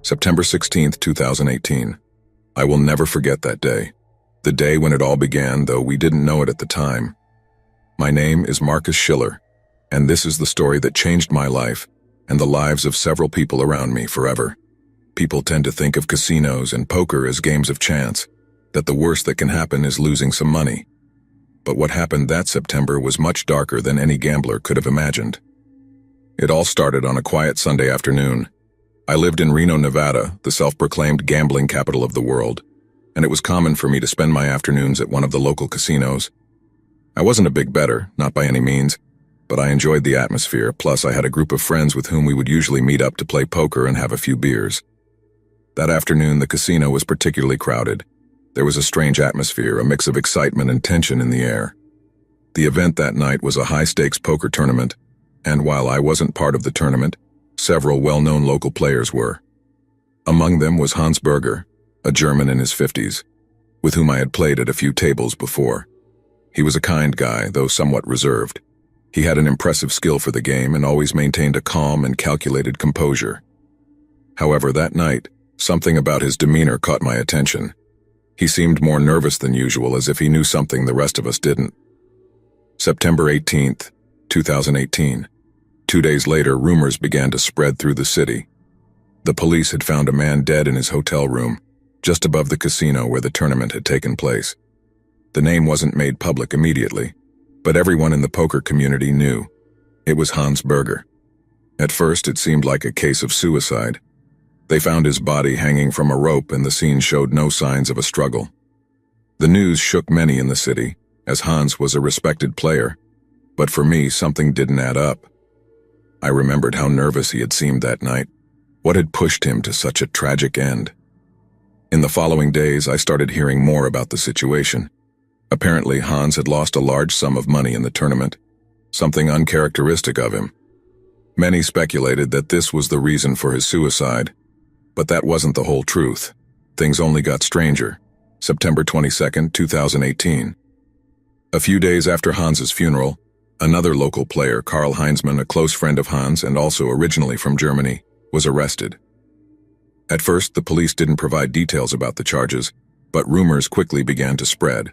September 16th, 2018. I will never forget that day. The day when it all began, though we didn't know it at the time. My name is Marcus Schiller, and this is the story that changed my life and the lives of several people around me forever. People tend to think of casinos and poker as games of chance, that the worst that can happen is losing some money. But what happened that September was much darker than any gambler could have imagined. It all started on a quiet Sunday afternoon. I lived in Reno, Nevada, the self-proclaimed gambling capital of the world, and it was common for me to spend my afternoons at one of the local casinos. I wasn't a big bettor, not by any means, but I enjoyed the atmosphere, plus I had a group of friends with whom we would usually meet up to play poker and have a few beers. That afternoon, the casino was particularly crowded. There was a strange atmosphere, a mix of excitement and tension in the air. The event that night was a high-stakes poker tournament, and while I wasn't part of the tournament, several well-known local players were. Among them was Hans Berger, a German in his 50s, with whom I had played at a few tables before. He was a kind guy, though somewhat reserved. He had an impressive skill for the game and always maintained a calm and calculated composure. However, that night, something about his demeanor caught my attention. He seemed more nervous than usual, as if he knew something the rest of us didn't. September 18th, 2018. 2 days later, rumors began to spread through the city. The police had found a man dead in his hotel room, just above the casino where the tournament had taken place. The name wasn't made public immediately, but everyone in the poker community knew. It was Hans Berger. At first, it seemed like a case of suicide. They found his body hanging from a rope, and the scene showed no signs of a struggle. The news shook many in the city, as Hans was a respected player, but for me, something didn't add up. I remembered how nervous he had seemed that night. What had pushed him to such a tragic end? In the following days, I started hearing more about the situation. Apparently, Hans had lost a large sum of money in the tournament, something uncharacteristic of him. Many speculated that this was the reason for his suicide, but that wasn't the whole truth. Things only got stranger. September 22nd, 2018. A few days after Hans's funeral, another local player, Karl Heinzmann, a close friend of Hans and also originally from Germany, was arrested. At first, the police didn't provide details about the charges, but rumors quickly began to spread.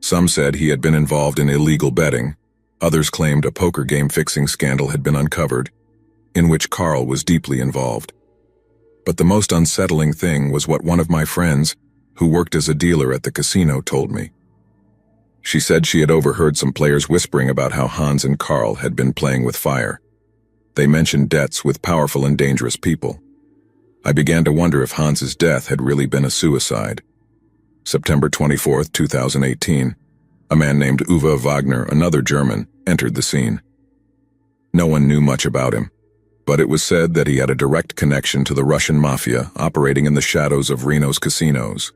Some said he had been involved in illegal betting. Others claimed a poker game fixing scandal had been uncovered, in which Karl was deeply involved. But the most unsettling thing was what one of my friends, who worked as a dealer at the casino, told me. She said she had overheard some players whispering about how Hans and Karl had been playing with fire. They mentioned debts with powerful and dangerous people. I began to wonder if Hans's death had really been a suicide. September 24th, 2018. A man named Uwe Wagner, another German, entered the scene. No one knew much about him, but it was said that he had a direct connection to the Russian mafia operating in the shadows of Reno's casinos.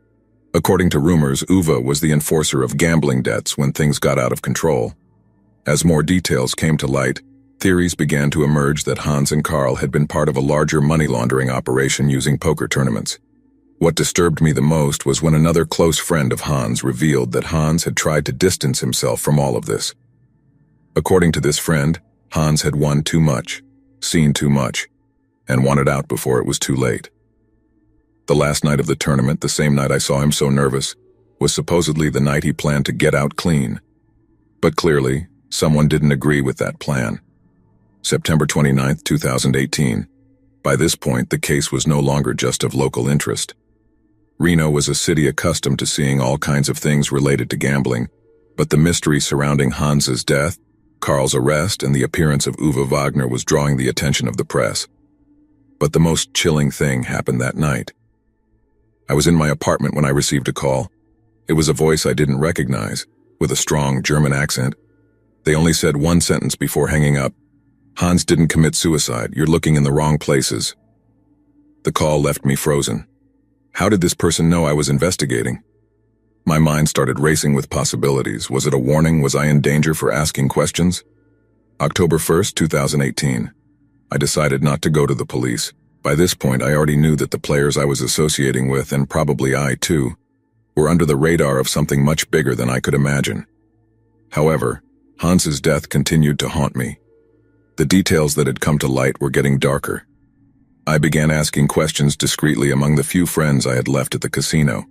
According to rumors, Uwe was the enforcer of gambling debts when things got out of control. As more details came to light, theories began to emerge that Hans and Karl had been part of a larger money laundering operation using poker tournaments. What disturbed me the most was when another close friend of Hans revealed that Hans had tried to distance himself from all of this. According to this friend, Hans had won too much, seen too much, and wanted out before it was too late. The last night of the tournament, the same night I saw him so nervous, was supposedly the night he planned to get out clean. But clearly, someone didn't agree with that plan. September 29th, 2018. By this point, the case was no longer just of local interest. Reno was a city accustomed to seeing all kinds of things related to gambling, but the mystery surrounding Hans's death, Karl's arrest, and the appearance of Uwe Wagner was drawing the attention of the press. But the most chilling thing happened that night. I was in my apartment when I received a call. It was a voice I didn't recognize, with a strong German accent. They only said one sentence before hanging up. "Hans didn't commit suicide. You're looking in the wrong places." The call left me frozen. How did this person know I was investigating? My mind started racing with possibilities. Was it a warning? Was I in danger for asking questions? October 1st, 2018. I decided not to go to the police. By this point, I already knew that the players I was associating with, and probably I too, were under the radar of something much bigger than I could imagine. However, Hans's death continued to haunt me. The details that had come to light were getting darker. I began asking questions discreetly among the few friends I had left at the casino.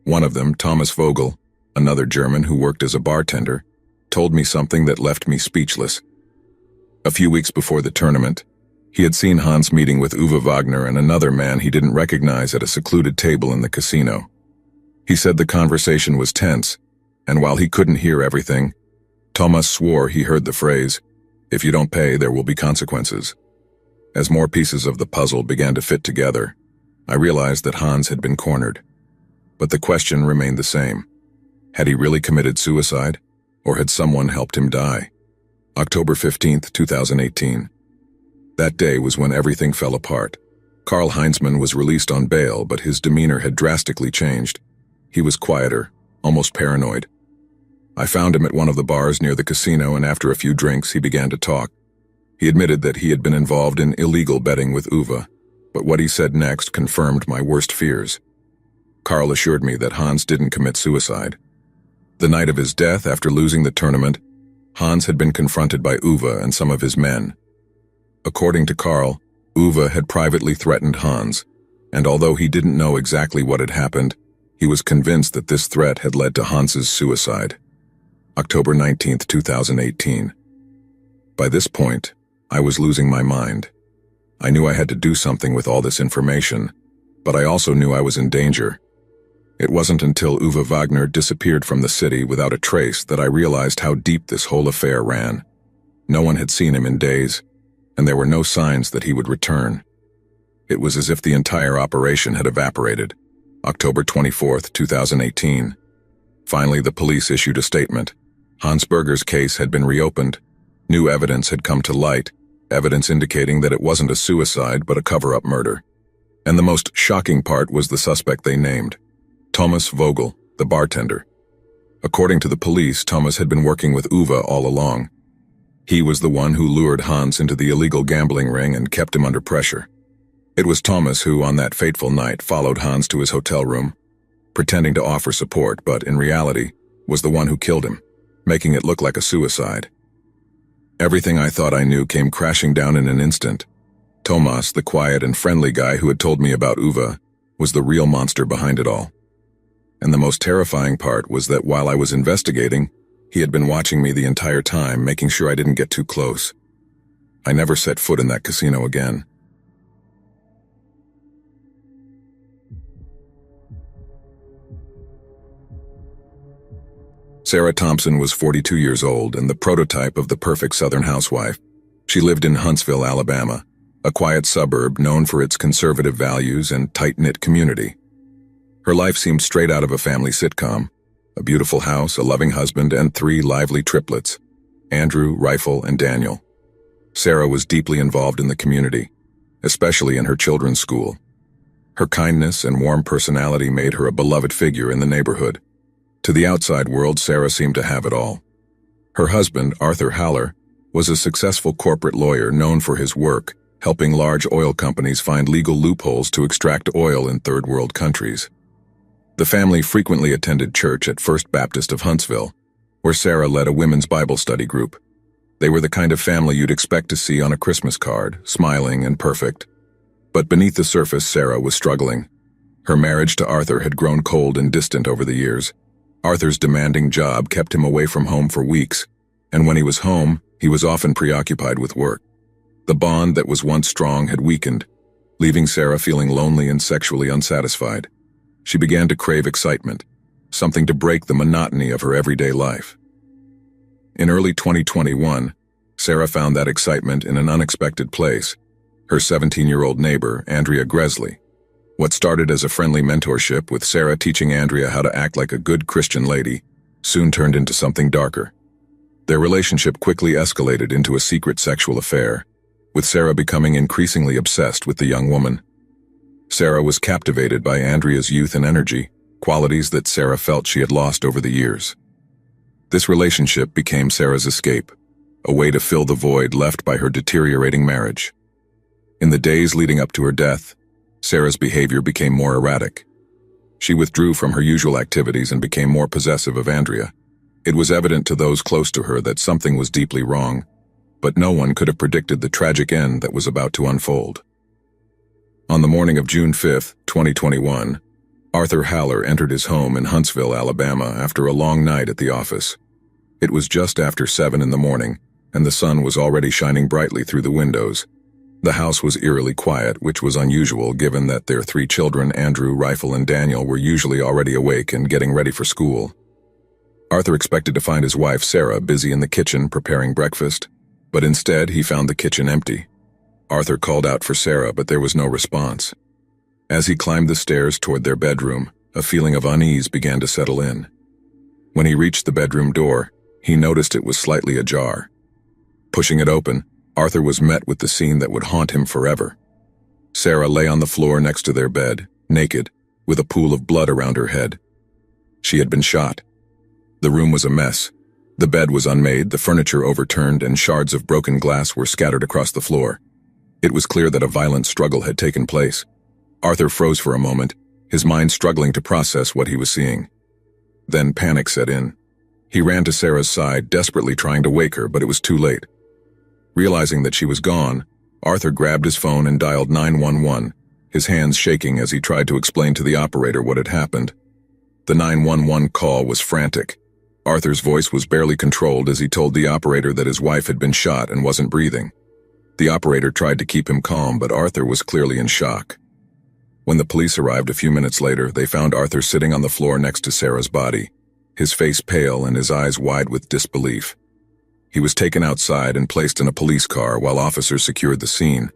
One of them, Thomas Vogel, another German who worked as a bartender, told me something that left me speechless. A few weeks before the tournament, he had seen Hans meeting with Uwe Wagner and another man he didn't recognize at a secluded table in the casino. He said the conversation was tense, and while he couldn't hear everything, Thomas swore he heard the phrase, "If you don't pay, there will be consequences." As more pieces of the puzzle began to fit together, I realized that Hans had been cornered. But the question remained the same. Had he really committed suicide, or had someone helped him die? October 15th, 2018. That day was when everything fell apart. Karl Heinzmann was released on bail, but his demeanor had drastically changed. He was quieter, almost paranoid. I found him at one of the bars near the casino, and after a few drinks, he began to talk. He admitted that he had been involved in illegal betting with Uwe, but what he said next confirmed my worst fears. Karl assured me that Hans didn't commit suicide. The night of his death, after losing the tournament, Hans had been confronted by Uwe and some of his men. According to Karl, Uwe had privately threatened Hans, and although he didn't know exactly what had happened, he was convinced that this threat had led to Hans's suicide. October 19th, 2018. By this point, I was losing my mind. I knew I had to do something with all this information, but I also knew I was in danger. It wasn't until Uwe Wagner disappeared from the city without a trace that I realized how deep this whole affair ran. No one had seen him in days, and there were no signs that he would return. It was as if the entire operation had evaporated. October 24th, 2018. Finally, the police issued a statement. Hans Berger's case had been reopened. New evidence had come to light, evidence indicating that it wasn't a suicide but a cover-up murder. And the most shocking part was the suspect they named, Thomas Vogel, the bartender. According to the police, Thomas had been working with Uwe all along. He was the one who lured Hans into the illegal gambling ring and kept him under pressure. It was Thomas who, on that fateful night, followed Hans to his hotel room, pretending to offer support, but in reality, was the one who killed him, making it look like a suicide. Everything I thought I knew came crashing down in an instant. Thomas, the quiet and friendly guy who had told me about Uwe, was the real monster behind it all. And the most terrifying part was that while I was investigating, he had been watching me the entire time, making sure I didn't get too close. I never set foot in that casino again. Sarah Thompson was 42 years old and the prototype of the perfect Southern housewife. She lived in Huntsville, Alabama, a quiet suburb known for its conservative values and tight-knit community. Her life seemed straight out of a family sitcom: a beautiful house, a loving husband, and 3 lively triplets, Andrew, Rifle, and Daniel. Sarah was deeply involved in the community, especially in her children's school. Her kindness and warm personality made her a beloved figure in the neighborhood. To the outside world, Sarah seemed to have it all. Her husband, Arthur Haller, was a successful corporate lawyer known for his work, helping large oil companies find legal loopholes to extract oil in third-world countries. The family frequently attended church at First Baptist of Huntsville, where Sarah led a women's Bible study group. They were the kind of family you'd expect to see on a Christmas card, smiling and perfect. But beneath the surface, Sarah was struggling. Her marriage to Arthur had grown cold and distant over the years. Arthur's demanding job kept him away from home for weeks, and when he was home, he was often preoccupied with work. The bond that was once strong had weakened, leaving Sarah feeling lonely and sexually unsatisfied. She began to crave excitement, something to break the monotony of her everyday life. In early 2021, Sarah found that excitement in an unexpected place: her 17-year-old neighbor, Andrea Gresley. What started as a friendly mentorship with Sarah teaching Andrea how to act like a good Christian lady soon turned into something darker. Their relationship quickly escalated into a secret sexual affair, with Sarah becoming increasingly obsessed with the young woman. Sarah was captivated by Andrea's youth and energy, qualities that Sarah felt she had lost over the years. This relationship became Sarah's escape, a way to fill the void left by her deteriorating marriage. In the days leading up to her death, Sarah's behavior became more erratic. She withdrew from her usual activities and became more possessive of Andrea. It was evident to those close to her that something was deeply wrong, but no one could have predicted the tragic end that was about to unfold. On the morning of June 5, 2021, Arthur Haller entered his home in Huntsville, Alabama after a long night at the office. It was just after 7 in the morning, and the sun was already shining brightly through the windows. The house was eerily quiet, which was unusual given that their 3 children, Andrew, Rifle, and Daniel, were usually already awake and getting ready for school. Arthur expected to find his wife, Sarah, busy in the kitchen preparing breakfast, but instead he found the kitchen empty. Arthur called out for Sarah, but there was no response. As he climbed the stairs toward their bedroom, a feeling of unease began to settle in. When he reached the bedroom door, he noticed it was slightly ajar. Pushing it open, Arthur was met with the scene that would haunt him forever. Sarah lay on the floor next to their bed, naked, with a pool of blood around her head. She had been shot. The room was a mess. The bed was unmade, the furniture overturned, and shards of broken glass were scattered across the floor. It was clear that a violent struggle had taken place. Arthur froze for a moment, his mind struggling to process what he was seeing. Then panic set in. He ran to Sarah's side, desperately trying to wake her, but it was too late. Realizing that she was gone, Arthur grabbed his phone and dialed 911, his hands shaking as he tried to explain to the operator what had happened. The 911 call was frantic. Arthur's voice was barely controlled as he told the operator that his wife had been shot and wasn't breathing. The operator tried to keep him calm, but Arthur was clearly in shock. When the police arrived a few minutes later, they found Arthur sitting on the floor next to Sarah's body, his face pale and his eyes wide with disbelief. He was taken outside and placed in a police car while officers secured the scene.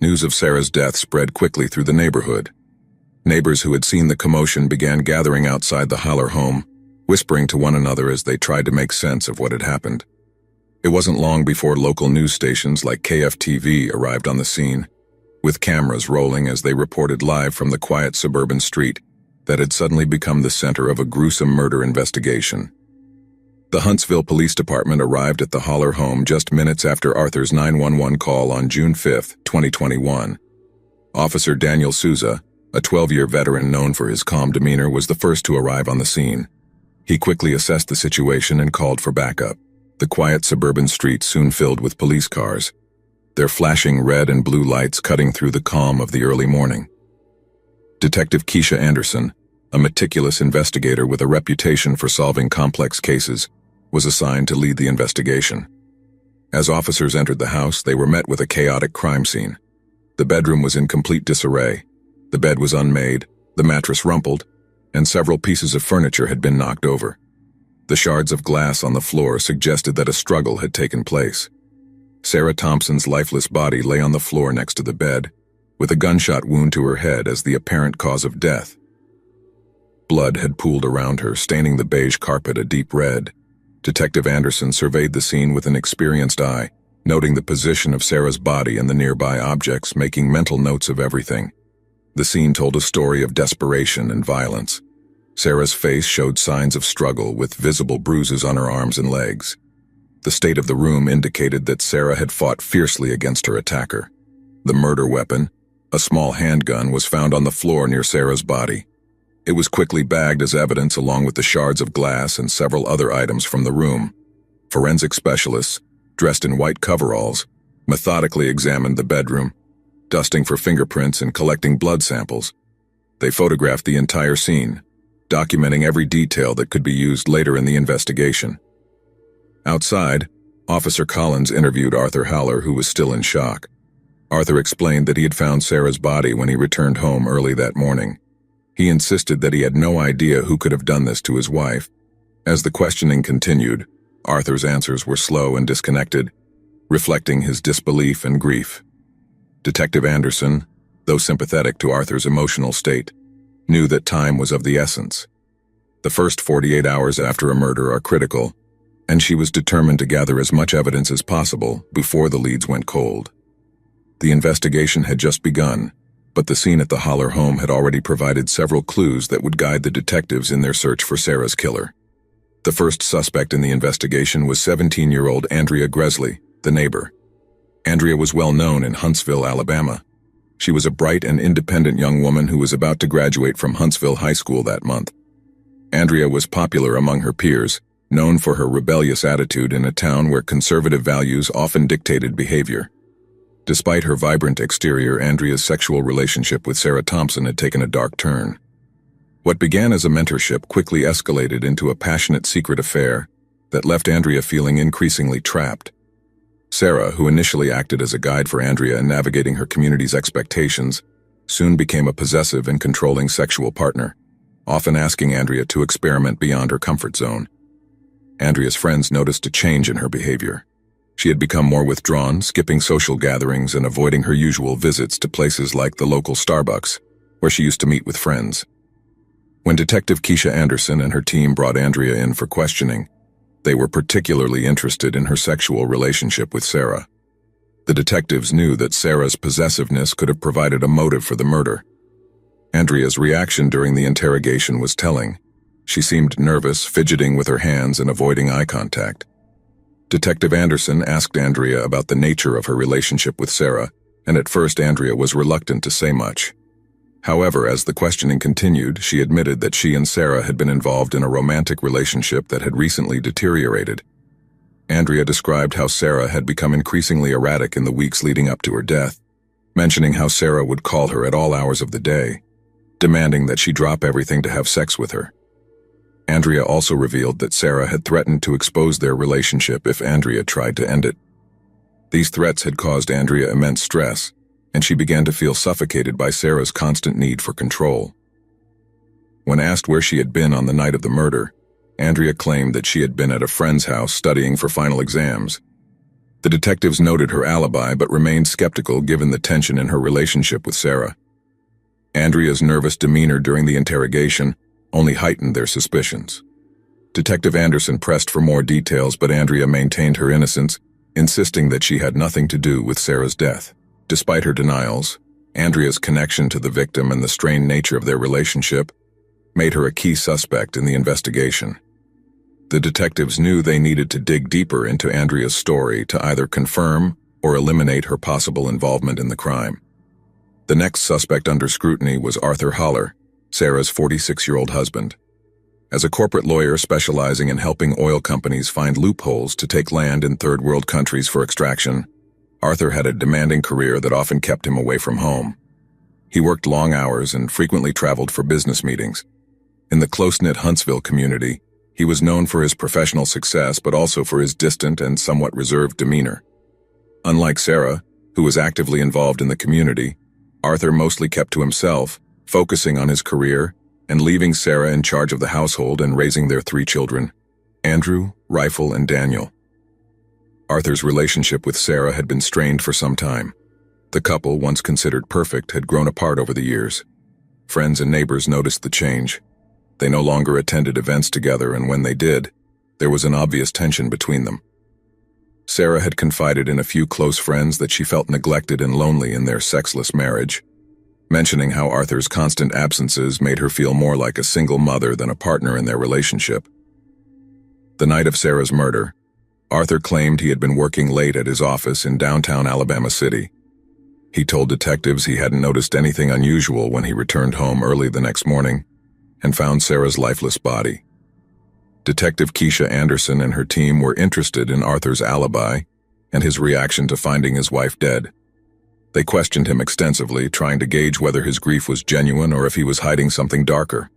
News of Sarah's death spread quickly through the neighborhood. Neighbors who had seen the commotion began gathering outside the Haller home, whispering to one another as they tried to make sense of what had happened. It wasn't long before local news stations like KFTV arrived on the scene, with cameras rolling as they reported live from the quiet suburban street that had suddenly become the center of a gruesome murder investigation. The Huntsville Police Department arrived at the Haller home just minutes after Arthur's 911 call on June 5, 2021. Officer Daniel Souza, a 12-year veteran known for his calm demeanor, was the first to arrive on the scene. He quickly assessed the situation and called for backup. The quiet suburban street soon filled with police cars, their flashing red and blue lights cutting through the calm of the early morning. Detective Keisha Anderson, a meticulous investigator with a reputation for solving complex cases, was assigned to lead the investigation. As officers entered the house, they were met with a chaotic crime scene. The bedroom was in complete disarray. The bed was unmade, the mattress rumpled, and several pieces of furniture had been knocked over. The shards of glass on the floor suggested that a struggle had taken place. Sarah Thompson's lifeless body lay on the floor next to the bed, with a gunshot wound to her head as the apparent cause of death. Blood had pooled around her, staining the beige carpet a deep red. Detective Anderson surveyed the scene with an experienced eye, noting the position of Sarah's body and the nearby objects, making mental notes of everything. The scene told a story of desperation and violence. Sarah's face showed signs of struggle, with visible bruises on her arms and legs. The state of the room indicated that Sarah had fought fiercely against her attacker. The murder weapon, a small handgun, was found on the floor near Sarah's body. It was quickly bagged as evidence along with the shards of glass and several other items from the room. Forensic specialists, dressed in white coveralls, methodically examined the bedroom, dusting for fingerprints and collecting blood samples. They photographed the entire scene, documenting every detail that could be used later in the investigation. Outside, Officer Collins interviewed Arthur Haller, who was still in shock. Arthur explained that he had found Sarah's body when he returned home early that morning. He insisted that he had no idea who could have done this to his wife. As the questioning continued, Arthur's answers were slow and disconnected, reflecting his disbelief and grief. Detective Anderson, though sympathetic to Arthur's emotional state, knew that time was of the essence. The first 48 hours after a murder are critical, and she was determined to gather as much evidence as possible before the leads went cold. The investigation had just begun, but the scene at the Haller home had already provided several clues that would guide the detectives in their search for Sarah's killer. The first suspect in the investigation was 17-year-old Andrea Gresley, the neighbor. Andrea was well known in Huntsville, Alabama. She was a bright and independent young woman who was about to graduate from Huntsville High School that month. Andrea was popular among her peers, known for her rebellious attitude in a town where conservative values often dictated behavior. Despite her vibrant exterior, Andrea's sexual relationship with Sarah Thompson had taken a dark turn. What began as a mentorship quickly escalated into a passionate secret affair that left Andrea feeling increasingly trapped. Sarah, who initially acted as a guide for Andrea in navigating her community's expectations, soon became a possessive and controlling sexual partner, often asking Andrea to experiment beyond her comfort zone. Andrea's friends noticed a change in her behavior. She had become more withdrawn, skipping social gatherings and avoiding her usual visits to places like the local Starbucks, where she used to meet with friends. When Detective Keisha Anderson and her team brought Andrea in for questioning, they were particularly interested in her sexual relationship with Sarah. The detectives knew that Sarah's possessiveness could have provided a motive for the murder. Andrea's reaction during the interrogation was telling. She seemed nervous, fidgeting with her hands and avoiding eye contact. Detective Anderson asked Andrea about the nature of her relationship with Sarah, and at first Andrea was reluctant to say much. However, as the questioning continued, she admitted that she and Sarah had been involved in a romantic relationship that had recently deteriorated. Andrea described how Sarah had become increasingly erratic in the weeks leading up to her death, mentioning how Sarah would call her at all hours of the day, demanding that she drop everything to have sex with her. Andrea also revealed that Sarah had threatened to expose their relationship if Andrea tried to end it. These threats had caused Andrea immense stress, and she began to feel suffocated by Sarah's constant need for control. When asked where she had been on the night of the murder, Andrea claimed that she had been at a friend's house studying for final exams. The detectives noted her alibi but remained skeptical given the tension in her relationship with Sarah. Andrea's nervous demeanor during the interrogation only heightened their suspicions. Detective Anderson pressed for more details, but Andrea maintained her innocence, insisting that she had nothing to do with Sarah's death. Despite her denials, Andrea's connection to the victim and the strained nature of their relationship made her a key suspect in the investigation. The detectives knew they needed to dig deeper into Andrea's story to either confirm or eliminate her possible involvement in the crime. The next suspect under scrutiny was Arthur Holler, Sarah's 46-year-old husband. As a corporate lawyer specializing in helping oil companies find loopholes to take land in third-world countries for extraction, Arthur had a demanding career that often kept him away from home. He worked long hours and frequently traveled for business meetings. In the close-knit Huntsville community, he was known for his professional success but also for his distant and somewhat reserved demeanor. Unlike Sarah, who was actively involved in the community, Arthur mostly kept to himself, focusing on his career and leaving Sarah in charge of the household and raising their 3 children, Andrew, Rifle, and Daniel. Arthur's relationship with Sarah had been strained for some time. The couple, once considered perfect, had grown apart over the years. Friends and neighbors noticed the change. They no longer attended events together, and when they did, there was an obvious tension between them. Sarah had confided in a few close friends that she felt neglected and lonely in their sexless marriage, mentioning how Arthur's constant absences made her feel more like a single mother than a partner in their relationship. The night of Sarah's murder, Arthur claimed he had been working late at his office in downtown Alabama City. He told detectives he hadn't noticed anything unusual when he returned home early the next morning and found Sarah's lifeless body. Detective Keisha Anderson and her team were interested in Arthur's alibi and his reaction to finding his wife dead. They questioned him extensively, trying to gauge whether his grief was genuine or if he was hiding something darker.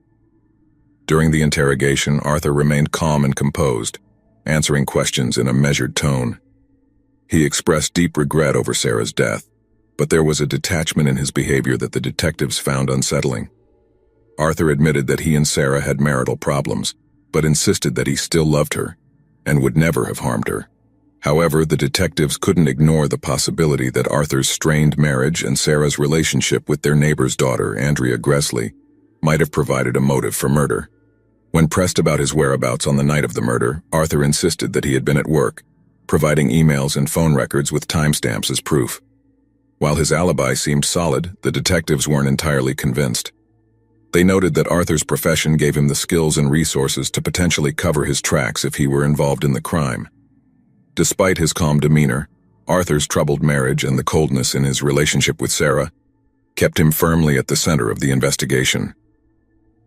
During the interrogation, Arthur remained calm and composed, answering questions in a measured tone. He expressed deep regret over Sarah's death, but there was a detachment in his behavior that the detectives found unsettling. Arthur admitted that he and Sarah had marital problems, but insisted that he still loved her and would never have harmed her. However, the detectives couldn't ignore the possibility that Arthur's strained marriage and Sarah's relationship with their neighbor's daughter, Andrea Gressley, might have provided a motive for murder. When pressed about his whereabouts on the night of the murder, Arthur insisted that he had been at work, providing emails and phone records with timestamps as proof. While his alibi seemed solid, the detectives weren't entirely convinced. They noted that Arthur's profession gave him the skills and resources to potentially cover his tracks if he were involved in the crime. Despite his calm demeanor, Arthur's troubled marriage and the coldness in his relationship with Sarah kept him firmly at the center of the investigation.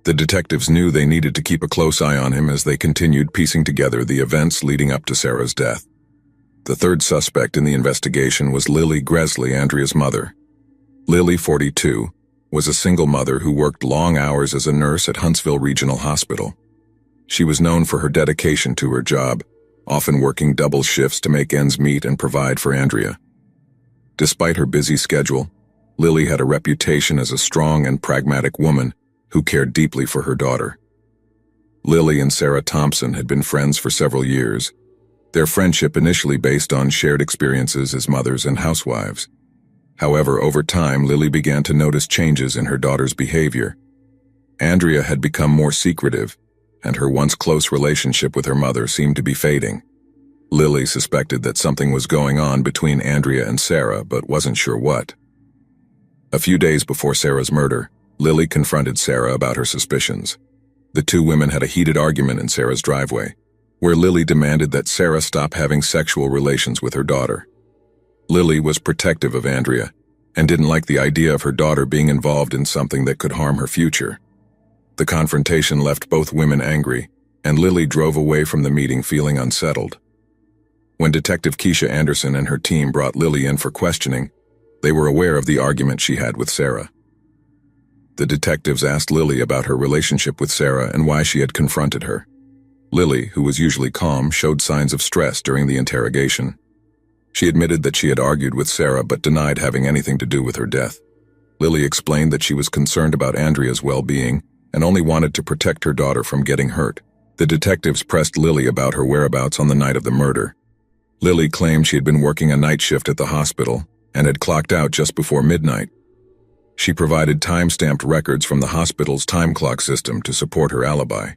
The detectives knew they needed to keep a close eye on him as they continued piecing together the events leading up to Sarah's death. The third suspect in the investigation was Lily Gresley, Andrea's mother. Lily, 42, was a single mother who worked long hours as a nurse at Huntsville Regional Hospital. She was known for her dedication to her job, often working double shifts to make ends meet and provide for Andrea. Despite her busy schedule, Lily had a reputation as a strong and pragmatic woman who cared deeply for her daughter. Lily and Sarah Thompson had been friends for several years, their friendship initially based on shared experiences as mothers and housewives. However, over time, Lily began to notice changes in her daughter's behavior. Andrea had become more secretive, and her once close relationship with her mother seemed to be fading. Lily suspected that something was going on between Andrea and Sarah, but wasn't sure what. A few days before Sarah's murder, Lily confronted Sarah about her suspicions. The two women had a heated argument in Sarah's driveway, where Lily demanded that Sarah stop having sexual relations with her daughter. Lily was protective of Andrea and didn't like the idea of her daughter being involved in something that could harm her future. The confrontation left both women angry, and Lily drove away from the meeting feeling unsettled. When Detective Keisha Anderson and her team brought Lily in for questioning, they were aware of the argument she had with Sarah. The detectives asked Lily about her relationship with Sarah and why she had confronted her. Lily, who was usually calm, showed signs of stress during the interrogation. She admitted that she had argued with Sarah but denied having anything to do with her death. Lily explained that she was concerned about Andrea's well-being and only wanted to protect her daughter from getting hurt. The detectives pressed Lily about her whereabouts on the night of the murder. Lily claimed she had been working a night shift at the hospital and had clocked out just before midnight. She provided time-stamped records from the hospital's time clock system to support her alibi.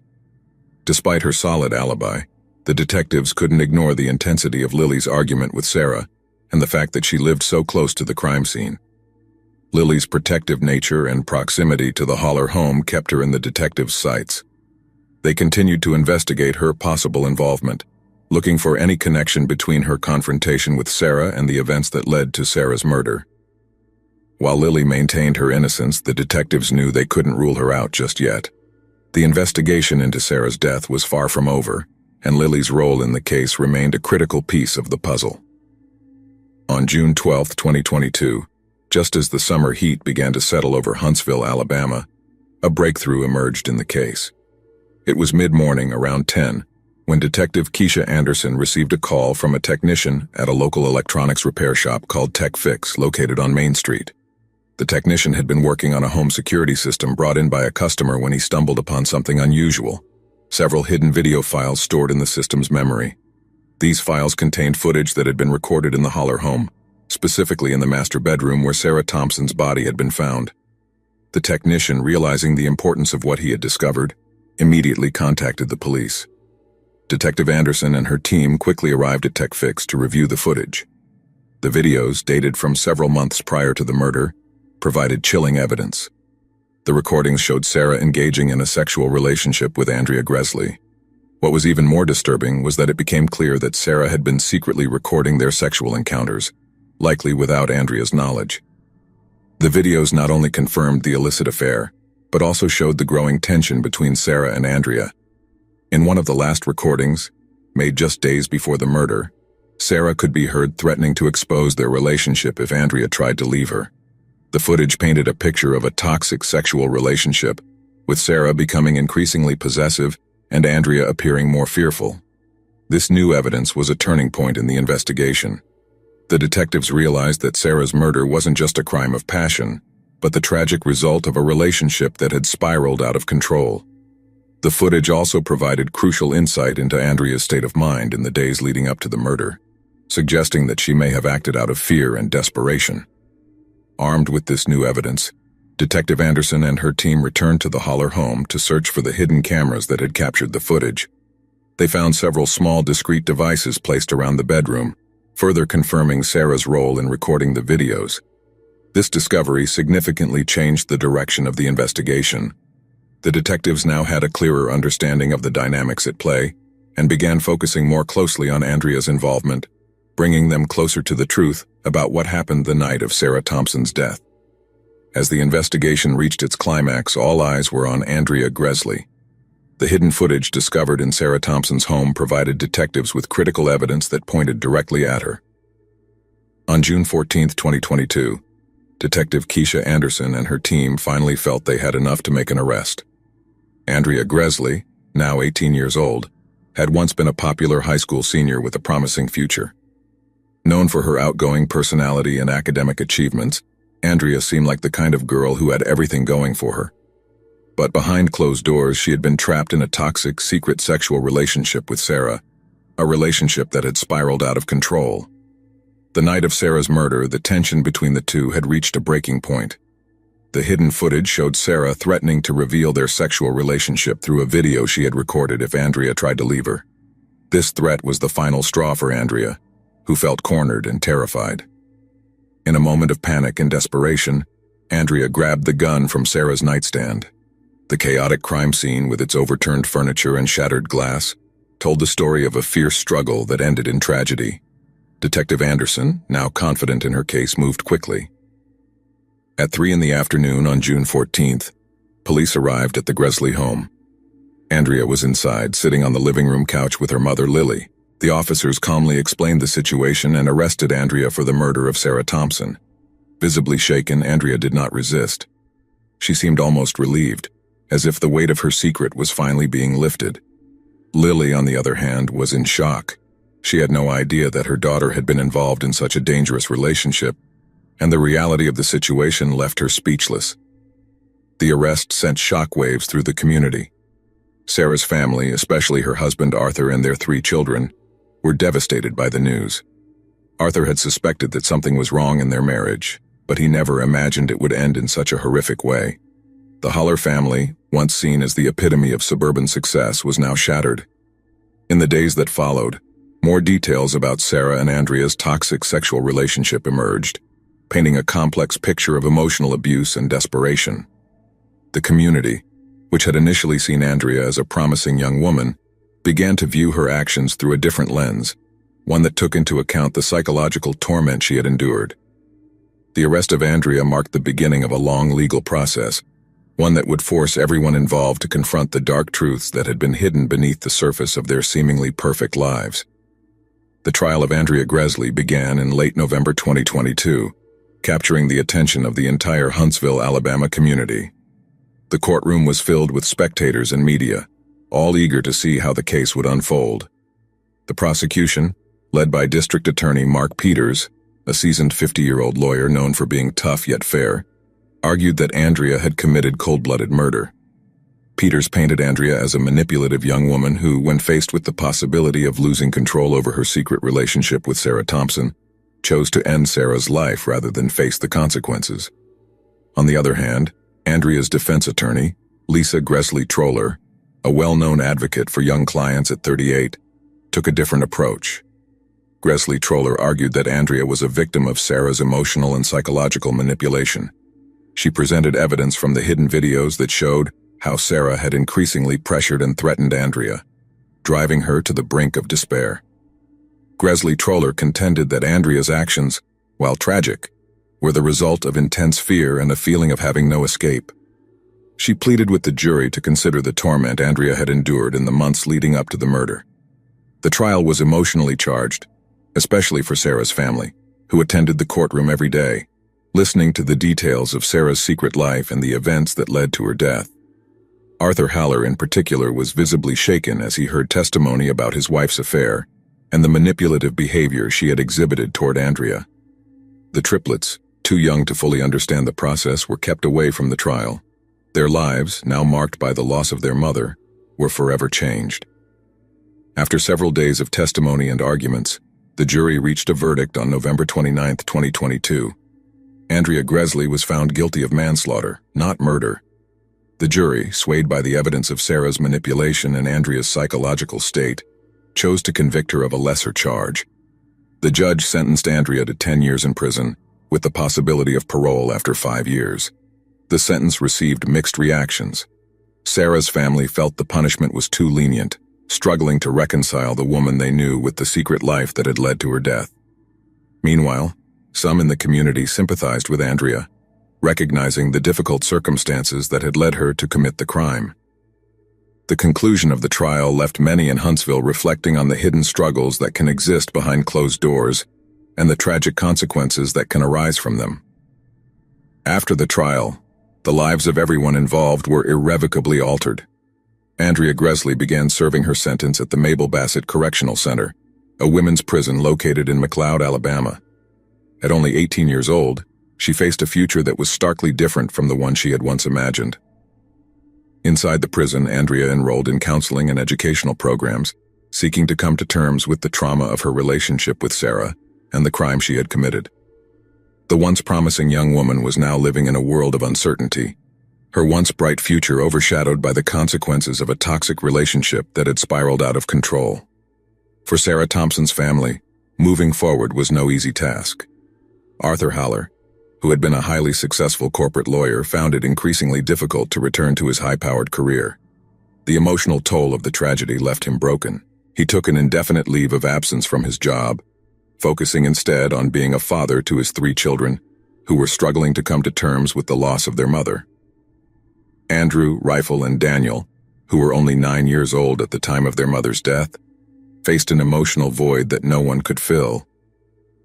Despite her solid alibi, the detectives couldn't ignore the intensity of Lily's argument with Sarah and the fact that she lived so close to the crime scene. Lily's protective nature and proximity to the Holler home kept her in the detectives' sights. They continued to investigate her possible involvement, looking for any connection between her confrontation with Sarah and the events that led to Sarah's murder. While Lily maintained her innocence, the detectives knew they couldn't rule her out just yet. The investigation into Sarah's death was far from over, and Lily's role in the case remained a critical piece of the puzzle. On June 12, 2022, just as the summer heat began to settle over Huntsville, Alabama, a breakthrough emerged in the case. It was mid-morning, around 10, when Detective Keisha Anderson received a call from a technician at a local electronics repair shop called Tech Fix, located on Main Street. The technician had been working on a home security system brought in by a customer when he stumbled upon something unusual: several hidden video files stored in the system's memory. These files contained footage that had been recorded in the Holler home, specifically in the master bedroom where Sarah Thompson's body had been found. The technician, realizing the importance of what he had discovered, immediately contacted the police. Detective Anderson and her team quickly arrived at Tech Fix to review the footage. The videos, dated from several months prior to the murder, provided chilling evidence. The recordings showed Sarah engaging in a sexual relationship with Andrea Gresley. What was even more disturbing was that it became clear that Sarah had been secretly recording their sexual encounters, likely without Andrea's knowledge. The videos not only confirmed the illicit affair, but also showed the growing tension between Sarah and Andrea. In one of the last recordings, made just days before the murder, Sarah could be heard threatening to expose their relationship if Andrea tried to leave her. The footage painted a picture of a toxic sexual relationship, with Sarah becoming increasingly possessive and Andrea appearing more fearful. This new evidence was a turning point in the investigation. The detectives realized that Sarah's murder wasn't just a crime of passion, but the tragic result of a relationship that had spiraled out of control. The footage also provided crucial insight into Andrea's state of mind in the days leading up to the murder, suggesting that she may have acted out of fear and desperation. Armed with this new evidence, Detective Anderson and her team returned to the Holler home to search for the hidden cameras that had captured the footage. They found several small discrete devices placed around the bedroom, further confirming Sarah's role in recording the videos. This discovery significantly changed the direction of the investigation. The detectives now had a clearer understanding of the dynamics at play and began focusing more closely on Andrea's involvement, bringing them closer to the truth about what happened the night of Sarah Thompson's death. As the investigation reached its climax, all eyes were on Andrea Gresley. The hidden footage discovered in Sarah Thompson's home provided detectives with critical evidence that pointed directly at her. On June 14, 2022, Detective Keisha Anderson and her team finally felt they had enough to make an arrest. Andrea Gresley, now 18 years old, had once been a popular high school senior with a promising future. Known for her outgoing personality and academic achievements, Andrea seemed like the kind of girl who had everything going for her. But behind closed doors, she had been trapped in a toxic, secret sexual relationship with Sarah, a relationship that had spiraled out of control. The night of Sarah's murder, the tension between the two had reached a breaking point. The hidden footage showed Sarah threatening to reveal their sexual relationship through a video she had recorded if Andrea tried to leave her. This threat was the final straw for Andrea, who felt cornered and terrified. In a moment of panic and desperation, Andrea grabbed the gun from Sarah's nightstand. The chaotic crime scene, with its overturned furniture and shattered glass, told the story of a fierce struggle that ended in tragedy. Detective Anderson, now confident in her case, moved quickly. At 3 p.m. on June 14th, police arrived at the Gresley home. Andrea was inside, sitting on the living room couch with her mother, Lily. The officers calmly explained the situation and arrested Andrea for the murder of Sarah Thompson. Visibly shaken, Andrea did not resist. She seemed almost relieved, as if the weight of her secret was finally being lifted. Lily, on the other hand, was in shock. She had no idea that her daughter had been involved in such a dangerous relationship, and the reality of the situation left her speechless. The arrest sent shockwaves through the community. Sarah's family, especially her husband Arthur and their 3 children, were devastated by the news. Arthur had suspected that something was wrong in their marriage, but he never imagined it would end in such a horrific way. The Holler family, once seen as the epitome of suburban success, was now shattered. In the days that followed, more details about Sarah and Andrea's toxic sexual relationship emerged, painting a complex picture of emotional abuse and desperation. The community, which had initially seen Andrea as a promising young woman, began to view her actions through a different lens, one that took into account the psychological torment she had endured. The arrest of Andrea marked the beginning of a long legal process, one that would force everyone involved to confront the dark truths that had been hidden beneath the surface of their seemingly perfect lives. The trial of Andrea Gresley began in late November 2022, capturing the attention of the entire Huntsville, Alabama community. The courtroom was filled with spectators and media, all eager to see how the case would unfold. The prosecution, led by District Attorney Mark Peters, a seasoned 50-year-old lawyer known for being tough yet fair, argued that Andrea had committed cold-blooded murder. Peters painted Andrea as a manipulative young woman who, when faced with the possibility of losing control over her secret relationship with Sarah Thompson, chose to end Sarah's life rather than face the consequences. On the other hand, Andrea's defense attorney, Lisa Gresley Troller, a well-known advocate for young clients at 38, took a different approach. Gresley Troller argued that Andrea was a victim of Sarah's emotional and psychological manipulation. She presented evidence from the hidden videos that showed how Sarah had increasingly pressured and threatened Andrea, driving her to the brink of despair. Gresley Troller contended that Andrea's actions, while tragic, were the result of intense fear and a feeling of having no escape. She pleaded with the jury to consider the torment Andrea had endured in the months leading up to the murder. The trial was emotionally charged, especially for Sarah's family, who attended the courtroom every day, listening to the details of Sarah's secret life and the events that led to her death. Arthur Haller, in particular, was visibly shaken as he heard testimony about his wife's affair and the manipulative behavior she had exhibited toward Andrea. The triplets, too young to fully understand the process, were kept away from the trial. Their lives, now marked by the loss of their mother, were forever changed. After several days of testimony and arguments, the jury reached a verdict on November 29, 2022. Andrea Gresley was found guilty of manslaughter, not murder. The jury, swayed by the evidence of Sarah's manipulation and Andrea's psychological state, chose to convict her of a lesser charge. The judge sentenced Andrea to 10 years in prison, with the possibility of parole after 5 years. The sentence received mixed reactions. Sarah's family felt the punishment was too lenient, struggling to reconcile the woman they knew with the secret life that had led to her death. Meanwhile, some in the community sympathized with Andrea, recognizing the difficult circumstances that had led her to commit the crime. The conclusion of the trial left many in Huntsville reflecting on the hidden struggles that can exist behind closed doors and the tragic consequences that can arise from them. After the trial, the lives of everyone involved were irrevocably altered. Andrea Gresley began serving her sentence at the Mabel Bassett Correctional Center, a women's prison located in McLeod, Alabama. At only 18 years old, she faced a future that was starkly different from the one she had once imagined. Inside the prison, Andrea enrolled in counseling and educational programs, seeking to come to terms with the trauma of her relationship with Sarah and the crime she had committed. The once promising young woman was now living in a world of uncertainty, her once bright future overshadowed by the consequences of a toxic relationship that had spiraled out of control. For Sarah Thompson's family, moving forward was no easy task. Arthur Haller, who had been a highly successful corporate lawyer, found it increasingly difficult to return to his high-powered career. The emotional toll of the tragedy left him broken. He took an indefinite leave of absence from his job, focusing instead on being a father to his 3 children, who were struggling to come to terms with the loss of their mother. Andrew, Rifle, and Daniel, who were only 9 years old at the time of their mother's death, faced an emotional void that no one could fill.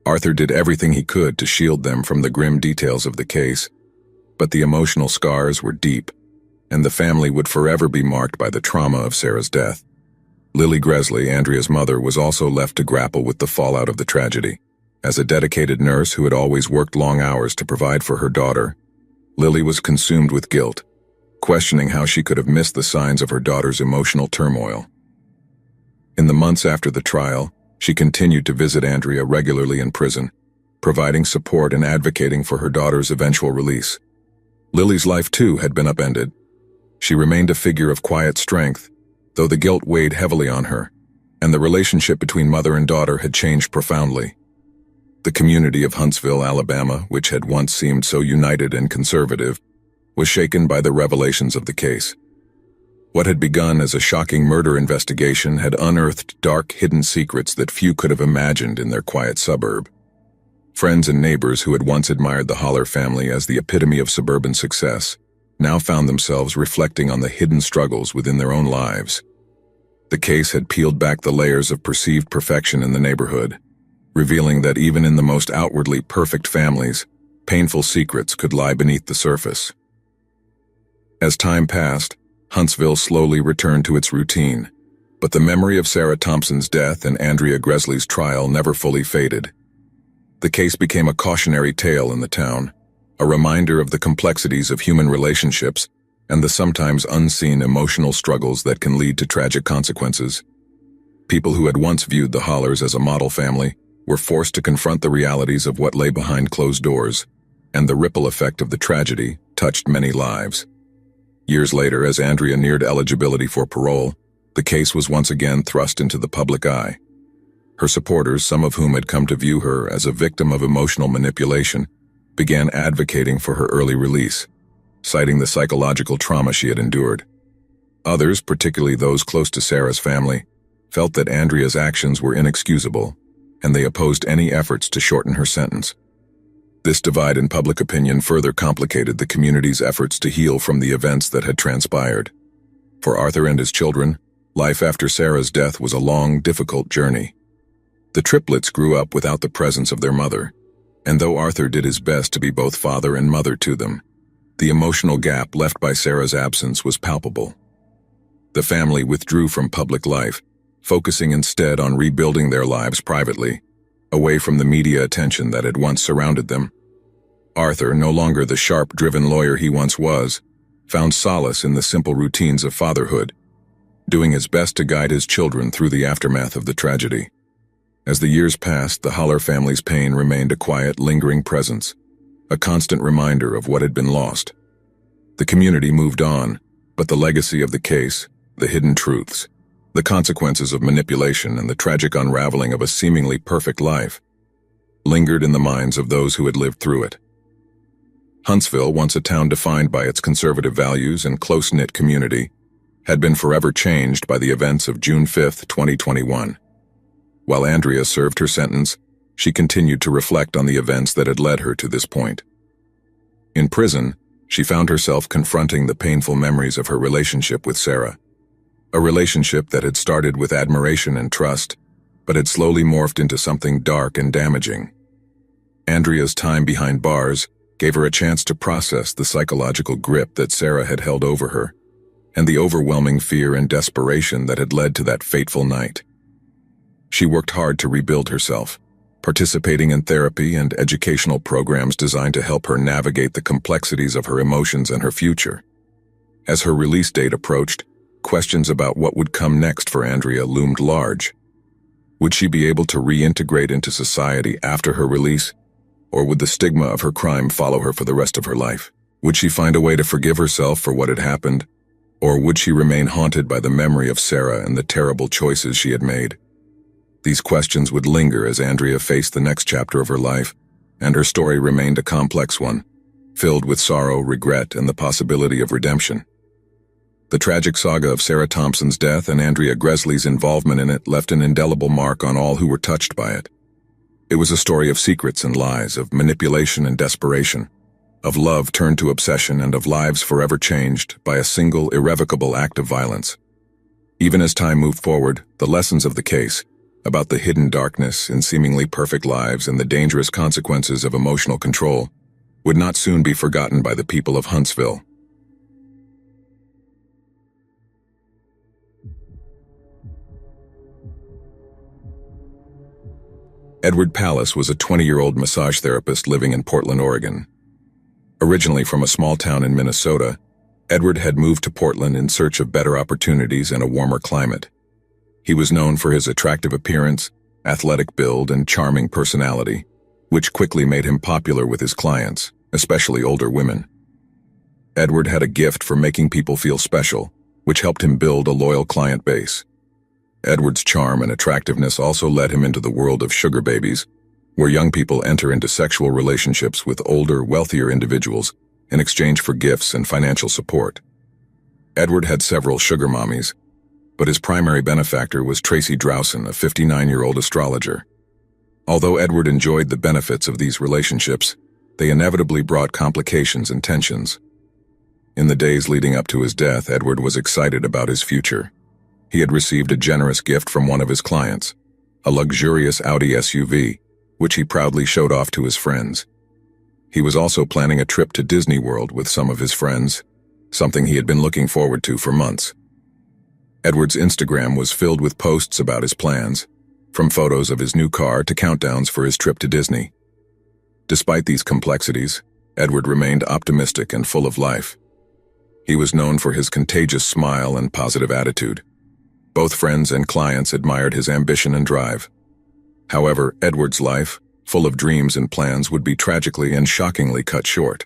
Arthur did everything he could to shield them from the grim details of the case, but the emotional scars were deep, and the family would forever be marked by the trauma of Sarah's death. Lily Gresley, Andrea's mother, was also left to grapple with the fallout of the tragedy. As a dedicated nurse who had always worked long hours to provide for her daughter, Lily was consumed with guilt, questioning how she could have missed the signs of her daughter's emotional turmoil. In the months after the trial, she continued to visit Andrea regularly in prison, providing support and advocating for her daughter's eventual release. Lily's life, too, had been upended. She remained a figure of quiet strength, though the guilt weighed heavily on her, and the relationship between mother and daughter had changed profoundly. The community of Huntsville, Alabama, which had once seemed so united and conservative, was shaken by the revelations of the case. What had begun as a shocking murder investigation had unearthed dark, hidden secrets that few could have imagined in their quiet suburb. Friends and neighbors who had once admired the Haller family as the epitome of suburban success now found themselves reflecting on the hidden struggles within their own lives. The case had peeled back the layers of perceived perfection in the neighborhood, revealing that even in the most outwardly perfect families, painful secrets could lie beneath the surface. As time passed, Huntsville slowly returned to its routine, but the memory of Sarah Thompson's death and Andrea Gresley's trial never fully faded. The case became a cautionary tale in the town, a reminder of the complexities of human relationships and the sometimes unseen emotional struggles that can lead to tragic consequences. People who had once viewed the Hallers as a model family were forced to confront the realities of what lay behind closed doors, and the ripple effect of the tragedy touched many lives. Years later, as Andrea neared eligibility for parole, the case was once again thrust into the public eye. Her supporters, some of whom had come to view her as a victim of emotional manipulation, began advocating for her early release, citing the psychological trauma she had endured. Others, particularly those close to Sarah's family, felt that Andrea's actions were inexcusable, and they opposed any efforts to shorten her sentence. This divide in public opinion further complicated the community's efforts to heal from the events that had transpired. For Arthur and his children, life after Sarah's death was a long, difficult journey. The triplets grew up without the presence of their mother, and though Arthur did his best to be both father and mother to them, the emotional gap left by Sarah's absence was palpable. The family withdrew from public life, focusing instead on rebuilding their lives privately, away from the media attention that had once surrounded them. Arthur, no longer the sharp-driven lawyer he once was, found solace in the simple routines of fatherhood, doing his best to guide his children through the aftermath of the tragedy. As the years passed, the Haller family's pain remained a quiet, lingering presence, a constant reminder of what had been lost. The community moved on, but the legacy of the case, the hidden truths, the consequences of manipulation, and the tragic unraveling of a seemingly perfect life lingered in the minds of those who had lived through it. Huntsville, once a town defined by its conservative values and close-knit community, had been forever changed by the events of June 5, 2021. While Andrea served her sentence, she continued to reflect on the events that had led her to this point. In prison, she found herself confronting the painful memories of her relationship with Sarah. A relationship that had started with admiration and trust, but had slowly morphed into something dark and damaging. Andrea's time behind bars gave her a chance to process the psychological grip that Sarah had held over her, and the overwhelming fear and desperation that had led to that fateful night. She worked hard to rebuild herself, participating in therapy and educational programs designed to help her navigate the complexities of her emotions and her future. As her release date approached, questions about what would come next for Andrea loomed large. Would she be able to reintegrate into society after her release, or would the stigma of her crime follow her for the rest of her life? Would she find a way to forgive herself for what had happened, or would she remain haunted by the memory of Sarah and the terrible choices she had made? These questions would linger as Andrea faced the next chapter of her life, and her story remained a complex one, filled with sorrow, regret, and the possibility of redemption. The tragic saga of Sarah Thompson's death and Andrea Gresley's involvement in it left an indelible mark on all who were touched by it. It was a story of secrets and lies, of manipulation and desperation, of love turned to obsession, and of lives forever changed by a single, irrevocable act of violence. Even as time moved forward, the lessons of the case, about the hidden darkness in seemingly perfect lives and the dangerous consequences of emotional control, would not soon be forgotten by the people of Huntsville. Edward Pallas was a 20-year-old massage therapist living in Portland, Oregon. Originally from a small town in Minnesota, Edward had moved to Portland in search of better opportunities and a warmer climate. He was known for his attractive appearance, athletic build, and charming personality, which quickly made him popular with his clients, especially older women. Edward had a gift for making people feel special, which helped him build a loyal client base. Edward's charm and attractiveness also led him into the world of sugar babies, where young people enter into sexual relationships with older, wealthier individuals in exchange for gifts and financial support. Edward had several sugar mommies, but his primary benefactor was Tracy Drowson, a 59-year-old astrologer. Although Edward enjoyed the benefits of these relationships, they inevitably brought complications and tensions. In the days leading up to his death, Edward was excited about his future. He had received a generous gift from one of his clients, a luxurious Audi SUV, which he proudly showed off to his friends. He was also planning a trip to Disney World with some of his friends, something he had been looking forward to for months. Edward's Instagram was filled with posts about his plans, from photos of his new car to countdowns for his trip to Disney. Despite these complexities, Edward remained optimistic and full of life. He was known for his contagious smile and positive attitude. Both friends and clients admired his ambition and drive. However, Edward's life, full of dreams and plans, would be tragically and shockingly cut short.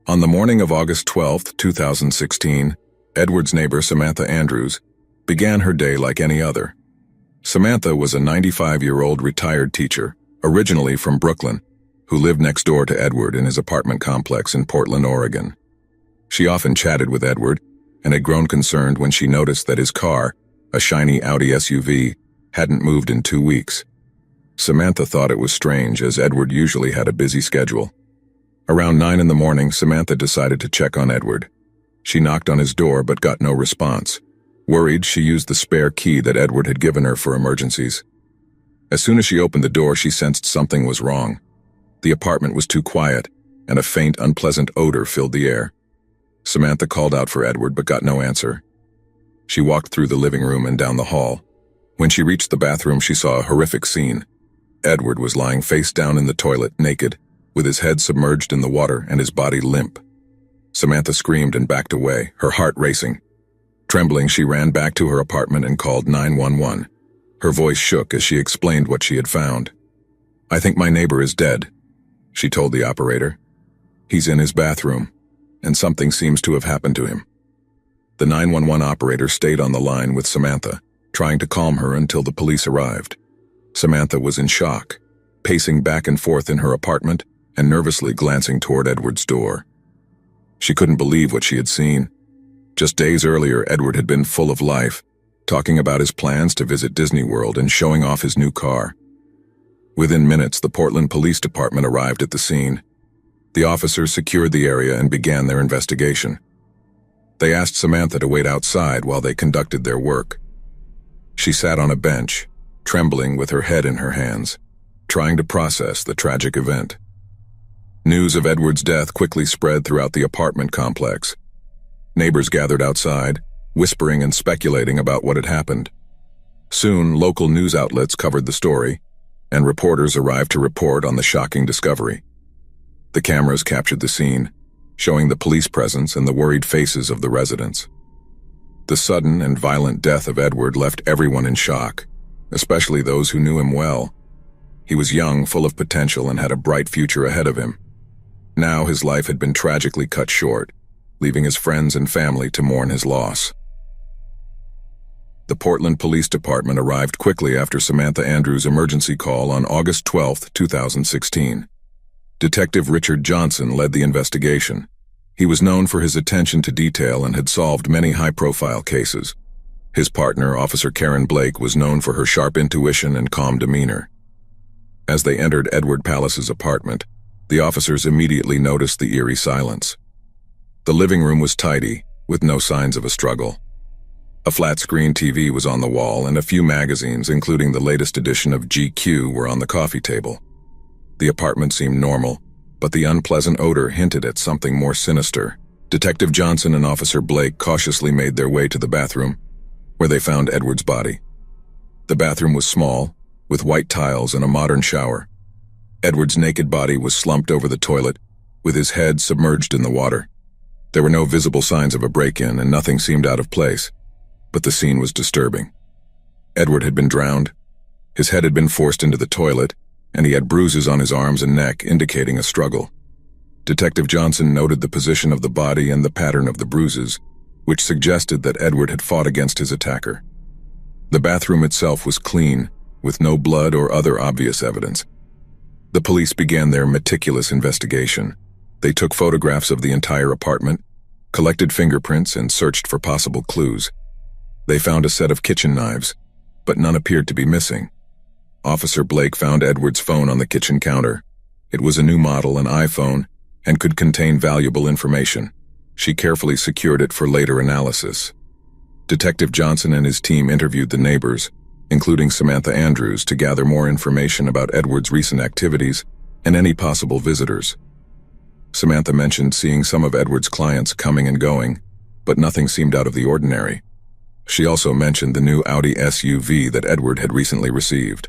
On the morning of August 12, 2016, Edward's neighbor Samantha Andrews began her day like any other. Samantha was a 95-year-old retired teacher, originally from Brooklyn, who lived next door to Edward in his apartment complex in Portland, Oregon. She often chatted with Edward and had grown concerned when she noticed that his car, a shiny Audi SUV, hadn't moved in 2 weeks. Samantha thought it was strange, as Edward usually had a busy schedule. Around 9 in the morning, Samantha decided to check on Edward. She knocked on his door but got no response. Worried, she used the spare key that Edward had given her for emergencies. As soon as she opened the door, she sensed something was wrong. The apartment was too quiet, and a faint, unpleasant odor filled the air. Samantha called out for Edward but got no answer. She walked through the living room and down the hall. When she reached the bathroom, she saw a horrific scene. Edward was lying face down in the toilet, naked, with his head submerged in the water and his body limp. Samantha screamed and backed away, her heart racing. Trembling, she ran back to her apartment and called 911. Her voice shook as she explained what she had found. "I think my neighbor is dead," she told the operator. "He's in his bathroom, and something seems to have happened to him." The 911 operator stayed on the line with Samantha, trying to calm her until the police arrived. Samantha was in shock, pacing back and forth in her apartment and nervously glancing toward Edward's door. She couldn't believe what she had seen. Just days earlier, Edward had been full of life, talking about his plans to visit Disney World and showing off his new car. Within minutes, the Portland Police Department arrived at the scene. The officers secured the area and began their investigation. They asked Samantha to wait outside while they conducted their work. She sat on a bench, trembling with her head in her hands, trying to process the tragic event. News of Edward's death quickly spread throughout the apartment complex. Neighbors gathered outside, whispering and speculating about what had happened. Soon, local news outlets covered the story, and reporters arrived to report on the shocking discovery. The cameras captured the scene, showing the police presence and the worried faces of the residents. The sudden and violent death of Edward left everyone in shock, especially those who knew him well. He was young, full of potential, and had a bright future ahead of him. Now his life had been tragically cut short, leaving his friends and family to mourn his loss. The Portland Police Department arrived quickly after Samantha Andrews' emergency call on August 12, 2016. Detective Richard Johnson led the investigation. He was known for his attention to detail and had solved many high-profile cases. His partner, Officer Karen Blake, was known for her sharp intuition and calm demeanor. As they entered Edward Palace's apartment, the officers immediately noticed the eerie silence. The living room was tidy, with no signs of a struggle. A flat-screen TV was on the wall, and a few magazines, including the latest edition of GQ, were on the coffee table. The apartment seemed normal, but the unpleasant odor hinted at something more sinister. Detective Johnson and Officer Blake cautiously made their way to the bathroom, where they found Edward's body. The bathroom was small, with white tiles and a modern shower. Edward's naked body was slumped over the toilet, with his head submerged in the water. There were no visible signs of a break-in, and nothing seemed out of place, but the scene was disturbing. Edward had been drowned, his head had been forced into the toilet, and he had bruises on his arms and neck indicating a struggle. Detective Johnson noted the position of the body and the pattern of the bruises, which suggested that Edward had fought against his attacker. The bathroom itself was clean, with no blood or other obvious evidence. The police began their meticulous investigation. They took photographs of the entire apartment, collected fingerprints, and searched for possible clues. They found a set of kitchen knives, but none appeared to be missing. Officer Blake found Edward's phone on the kitchen counter. It was a new model, an iPhone, and could contain valuable information. She carefully secured it for later analysis. Detective Johnson and his team interviewed the neighbors, including Samantha Andrews, to gather more information about Edward's recent activities and any possible visitors. Samantha mentioned seeing some of Edward's clients coming and going, but nothing seemed out of the ordinary. She also mentioned the new Audi SUV that Edward had recently received.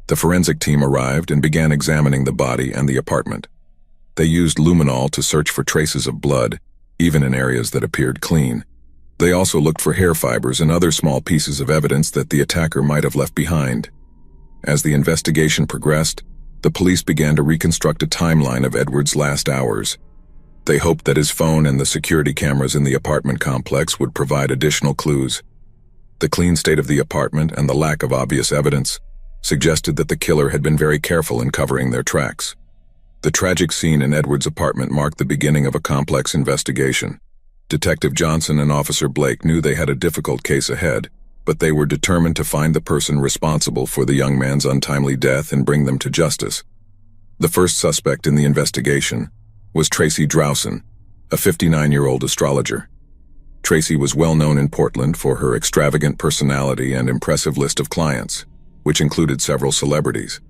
The forensic team arrived and began examining the body and the apartment. They used luminol to search for traces of blood, even in areas that appeared clean. They also looked for hair fibers and other small pieces of evidence that the attacker might have left behind. As the investigation progressed, the police began to reconstruct a timeline of Edward's last hours. They hoped that his phone and the security cameras in the apartment complex would provide additional clues. The clean state of the apartment and the lack of obvious evidence suggested that the killer had been very careful in covering their tracks. The tragic scene in Edward's apartment marked the beginning of a complex investigation. Detective Johnson and Officer Blake knew they had a difficult case ahead, but they were determined to find the person responsible for the young man's untimely death and bring them to justice. The first suspect in the investigation was Tracy Drowson, a 59-year-old astrologer. Tracy was well known in Portland for her extravagant personality and impressive list of clients, which included several celebrities.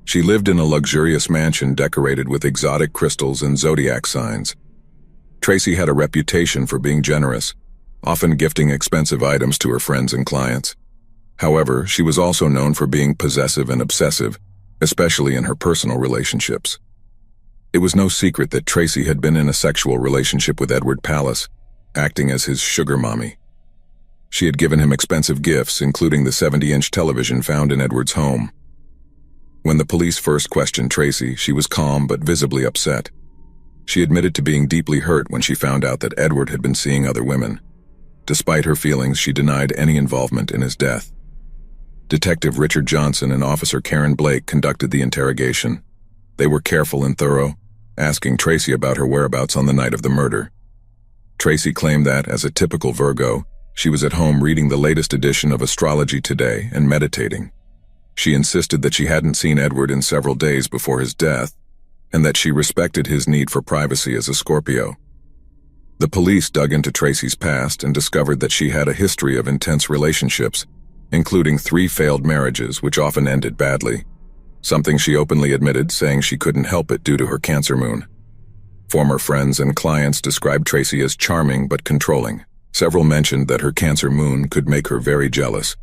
She lived in a luxurious mansion decorated with exotic crystals and zodiac signs. Tracy had a reputation for being generous, often gifting expensive items to her friends and clients. However, she was also known for being possessive and obsessive, especially in her personal relationships. It was no secret that Tracy had been in a sexual relationship with Edward Palace, acting as his sugar mommy. She had given him expensive gifts, including the 70-inch television found in Edward's home. When the police first questioned Tracy, she was calm but visibly upset. She admitted to being deeply hurt when she found out that Edward had been seeing other women. Despite her feelings, she denied any involvement in his death. Detective Richard Johnson and Officer Karen Blake conducted the interrogation. They were careful and thorough, asking Tracy about her whereabouts on the night of the murder. Tracy claimed that, as a typical Virgo, she was at home reading the latest edition of Astrology Today and meditating. She insisted that she hadn't seen Edward in several days before his death, and that she respected his need for privacy as a Scorpio. The police dug into Tracy's past and discovered that she had a history of intense relationships, including 3 failed marriages which often ended badly, something she openly admitted, saying she couldn't help it due to her Cancer moon. Former friends and clients described Tracy as charming but controlling. Several mentioned that her Cancer moon could make her very jealous,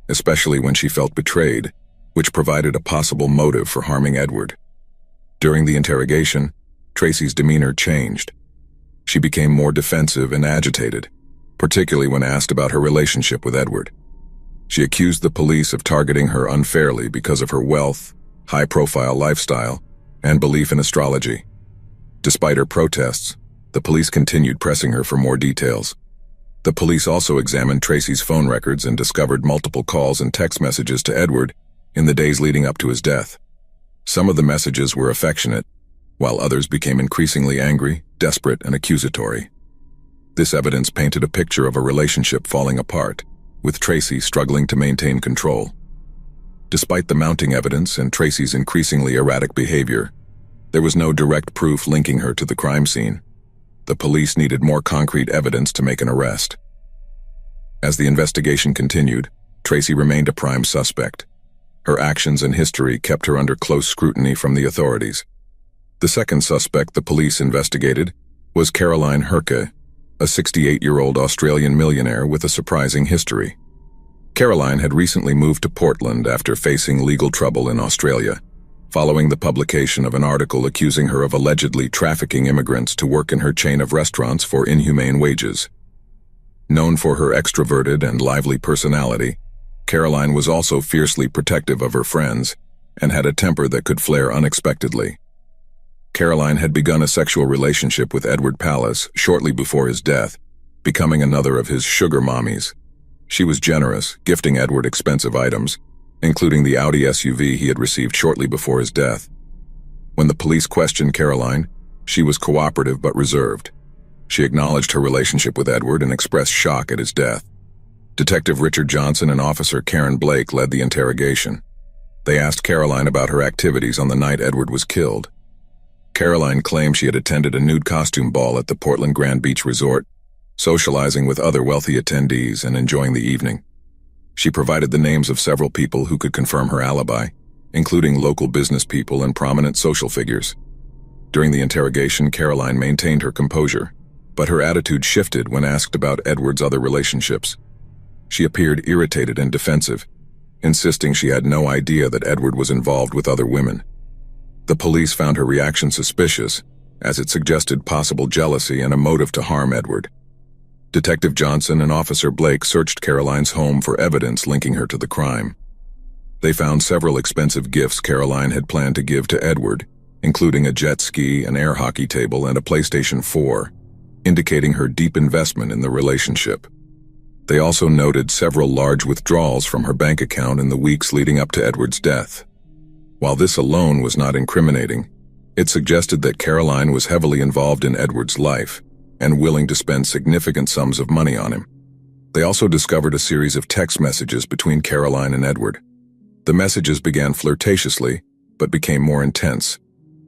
especially when she felt betrayed, which provided a possible motive for harming Edward. During the interrogation, Tracy's demeanor changed. She became more defensive and agitated, particularly when asked about her relationship with Edward. She accused the police of targeting her unfairly because of her wealth, high-profile lifestyle, and belief in astrology. Despite her protests, the police continued pressing her for more details. The police also examined Tracy's phone records and discovered multiple calls and text messages to Edward in the days leading up to his death. Some of the messages were affectionate, while others became increasingly angry, desperate, and accusatory. This evidence painted a picture of a relationship falling apart, with Tracy struggling to maintain control. Despite the mounting evidence and Tracy's increasingly erratic behavior, there was no direct proof linking her to the crime scene. The police needed more concrete evidence to make an arrest. As the investigation continued, Tracy remained a prime suspect. Her actions and history kept her under close scrutiny from the authorities. The second suspect the police investigated was Caroline Herke, a 68-year-old Australian millionaire with a surprising history. Caroline had recently moved to Portland after facing legal trouble in Australia, following the publication of an article accusing her of allegedly trafficking immigrants to work in her chain of restaurants for inhumane wages. Known for her extroverted and lively personality, Caroline was also fiercely protective of her friends and had a temper that could flare unexpectedly. Caroline had begun a sexual relationship with Edward Pallas shortly before his death, becoming another of his sugar mommies. She was generous, gifting Edward expensive items, including the Audi SUV he had received shortly before his death. When the police questioned Caroline, she was cooperative but reserved. She acknowledged her relationship with Edward and expressed shock at his death. Detective Richard Johnson and Officer Karen Blake led the interrogation. They asked Caroline about her activities on the night Edward was killed. Caroline claimed she had attended a nude costume ball at the Portland Grand Beach Resort, socializing with other wealthy attendees and enjoying the evening. She provided the names of several people who could confirm her alibi, including local business people and prominent social figures. During the interrogation, Caroline maintained her composure, but her attitude shifted when asked about Edward's other relationships. She appeared irritated and defensive, insisting she had no idea that Edward was involved with other women. The police found her reaction suspicious, as it suggested possible jealousy and a motive to harm Edward. Detective Johnson and Officer Blake searched Caroline's home for evidence linking her to the crime. They found several expensive gifts Caroline had planned to give to Edward, including a jet ski, an air hockey table, and a PlayStation 4, indicating her deep investment in the relationship. They also noted several large withdrawals from her bank account in the weeks leading up to Edward's death. While this alone was not incriminating, it suggested that Caroline was heavily involved in Edward's life and willing to spend significant sums of money on him. They also discovered a series of text messages between Caroline and Edward. The messages began flirtatiously, but became more intense,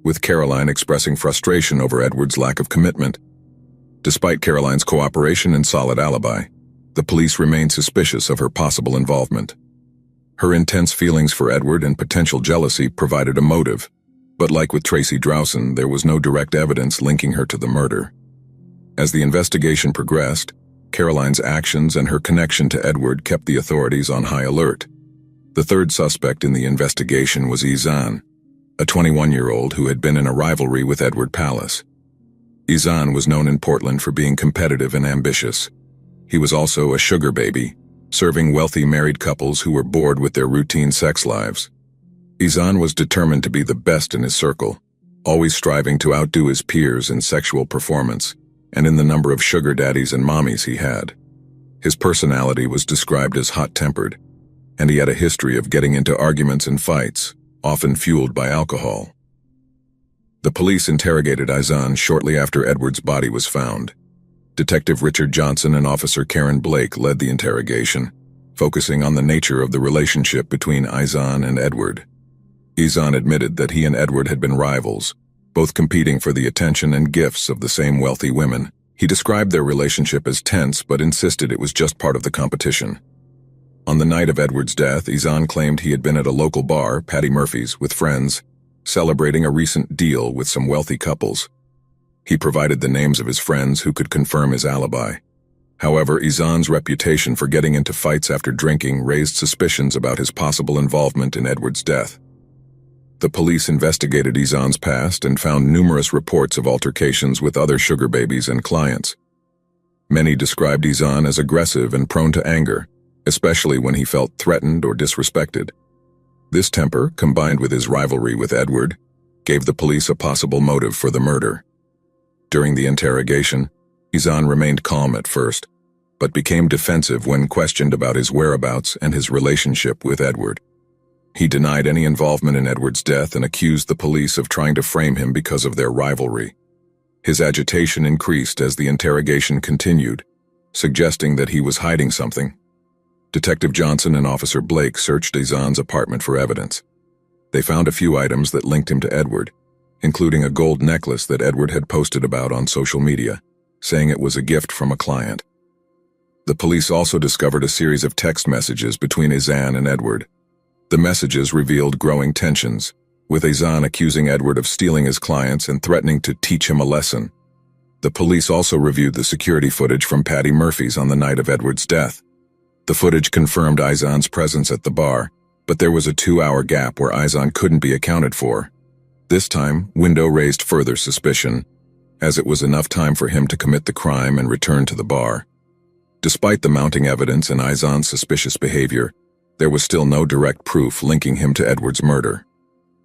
with Caroline expressing frustration over Edward's lack of commitment. Despite Caroline's cooperation and solid alibi, the police remained suspicious of her possible involvement. Her intense feelings for Edward and potential jealousy provided a motive, but like with Tracy Drowson, there was no direct evidence linking her to the murder. As the investigation progressed, Caroline's actions and her connection to Edward kept the authorities on high alert. The third suspect in the investigation was Izan, a 21-year-old who had been in a rivalry with Edward Pallas. Izan was known in Portland for being competitive and ambitious. He was also a sugar baby, serving wealthy married couples who were bored with their routine sex lives. Izan was determined to be the best in his circle, always striving to outdo his peers in sexual performance and in the number of sugar daddies and mommies he had. His personality was described as hot-tempered, and he had a history of getting into arguments and fights, often fueled by alcohol. The police interrogated Izan shortly after Edward's body was found. Detective Richard Johnson and Officer Karen Blake led the interrogation, focusing on the nature of the relationship between Izan and Edward. Izan admitted that he and Edward had been rivals, both competing for the attention and gifts of the same wealthy women. He described their relationship as tense but insisted it was just part of the competition. On the night of Edward's death, Izan claimed he had been at a local bar, Patty Murphy's, with friends, celebrating a recent deal with some wealthy couples. He provided the names of his friends who could confirm his alibi. However, Izan's reputation for getting into fights after drinking raised suspicions about his possible involvement in Edward's death. The police investigated Izan's past and found numerous reports of altercations with other sugar babies and clients. Many described Izan as aggressive and prone to anger, especially when he felt threatened or disrespected. This temper, combined with his rivalry with Edward, gave the police a possible motive for the murder. During the interrogation, Izan remained calm at first, but became defensive when questioned about his whereabouts and his relationship with Edward. He denied any involvement in Edward's death and accused the police of trying to frame him because of their rivalry. His agitation increased as the interrogation continued, suggesting that he was hiding something. Detective Johnson and Officer Blake searched Izan's apartment for evidence. They found a few items that linked him to Edward, including a gold necklace that Edward had posted about on social media, saying it was a gift from a client. The police also discovered a series of text messages between Izan and Edward. The messages revealed growing tensions, with Izan accusing Edward of stealing his clients and threatening to teach him a lesson. The police also reviewed the security footage from Patty Murphy's on the night of Edward's death. The footage confirmed Izan's presence at the bar, but there was a 2-hour gap where Izan couldn't be accounted for. This time, Window raised further suspicion, as it was enough time for him to commit the crime and return to the bar. Despite the mounting evidence and Izan's suspicious behavior, there was still no direct proof linking him to Edward's murder.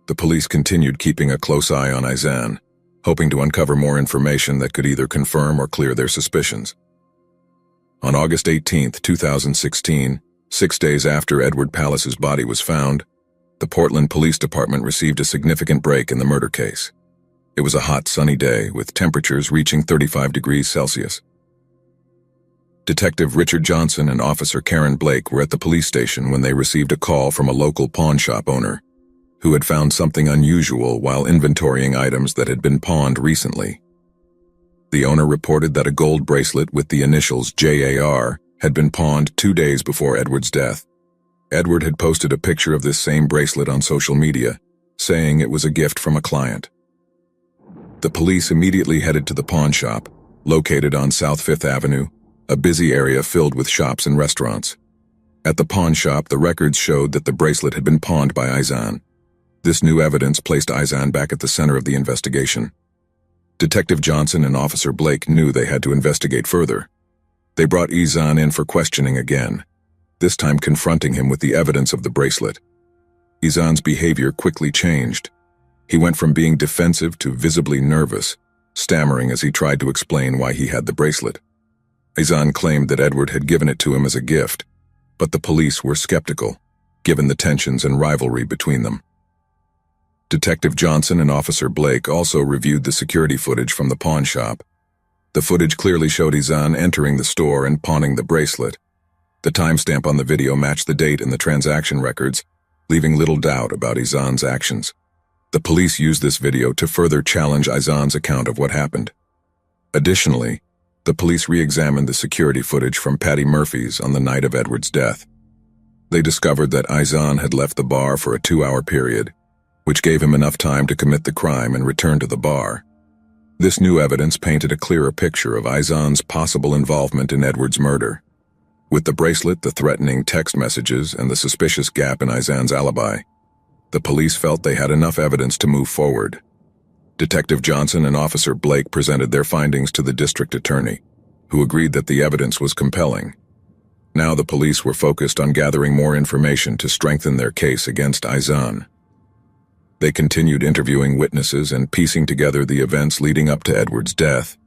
The police continued keeping a close eye on Izan, hoping to uncover more information that could either confirm or clear their suspicions. On August 18, 2016, 6 days after Edward Palace's body was found, the Portland Police Department received a significant break in the murder case. It was a hot, sunny day, with temperatures reaching 35 degrees Celsius. Detective Richard Johnson and Officer Karen Blake were at the police station when they received a call from a local pawn shop owner, who had found something unusual while inventorying items that had been pawned recently. The owner reported that a gold bracelet with the initials JAR had been pawned 2 days before Edward's death. Edward had posted a picture of this same bracelet on social media, saying it was a gift from a client. The police immediately headed to the pawn shop, located on South 5th Avenue, a busy area filled with shops and restaurants. At the pawn shop, the records showed that the bracelet had been pawned by Izan. This new evidence placed Izan back at the center of the investigation. Detective Johnson and Officer Blake knew they had to investigate further. They brought Izan in for questioning again, this time confronting him with the evidence of the bracelet. Izan's behavior quickly changed. He went from being defensive to visibly nervous, stammering as he tried to explain why he had the bracelet. Izan claimed that Edward had given it to him as a gift, but the police were skeptical, given the tensions and rivalry between them. Detective Johnson and Officer Blake also reviewed the security footage from the pawn shop. The footage clearly showed Izan entering the store and pawning the bracelet. The timestamp on the video matched the date in the transaction records, leaving little doubt about Izan's actions. The police used this video to further challenge Izan's account of what happened. Additionally, the police re-examined the security footage from Patty Murphy's on the night of Edward's death. They discovered that Izan had left the bar for a 2-hour period, which gave him enough time to commit the crime and return to the bar. This new evidence painted a clearer picture of Izan's possible involvement in Edward's murder. With the bracelet, the threatening text messages, and the suspicious gap in Izan's alibi, the police felt they had enough evidence to move forward. Detective Johnson and Officer Blake presented their findings to the district attorney, who agreed that the evidence was compelling. Now the police were focused on gathering more information to strengthen their case against Izan. They continued interviewing witnesses and piecing together the events leading up to Edward's death,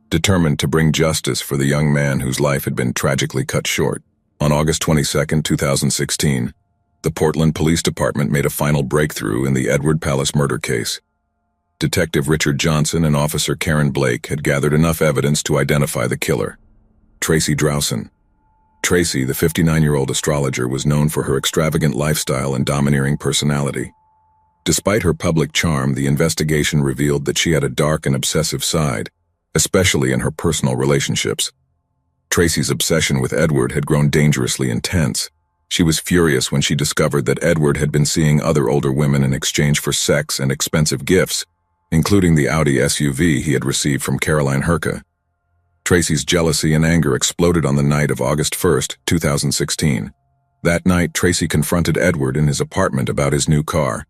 determined to bring justice for the young man whose life had been tragically cut short. On August 22, 2016, the Portland Police Department made a final breakthrough in the Edward Palace murder case. Detective Richard Johnson and Officer Karen Blake had gathered enough evidence to identify the killer, Tracy Drowson. Tracy, the 59-year-old astrologer, was known for her extravagant lifestyle and domineering personality. Despite her public charm, the investigation revealed that she had a dark and obsessive side, especially in her personal relationships. Tracy's obsession with Edward had grown dangerously intense. She was furious when she discovered that Edward had been seeing other older women in exchange for sex and expensive gifts, including the Audi SUV he had received from Caroline Herka. Tracy's jealousy and anger exploded on the night of August 1, 2016. That night, Tracy confronted Edward in his apartment about his new car.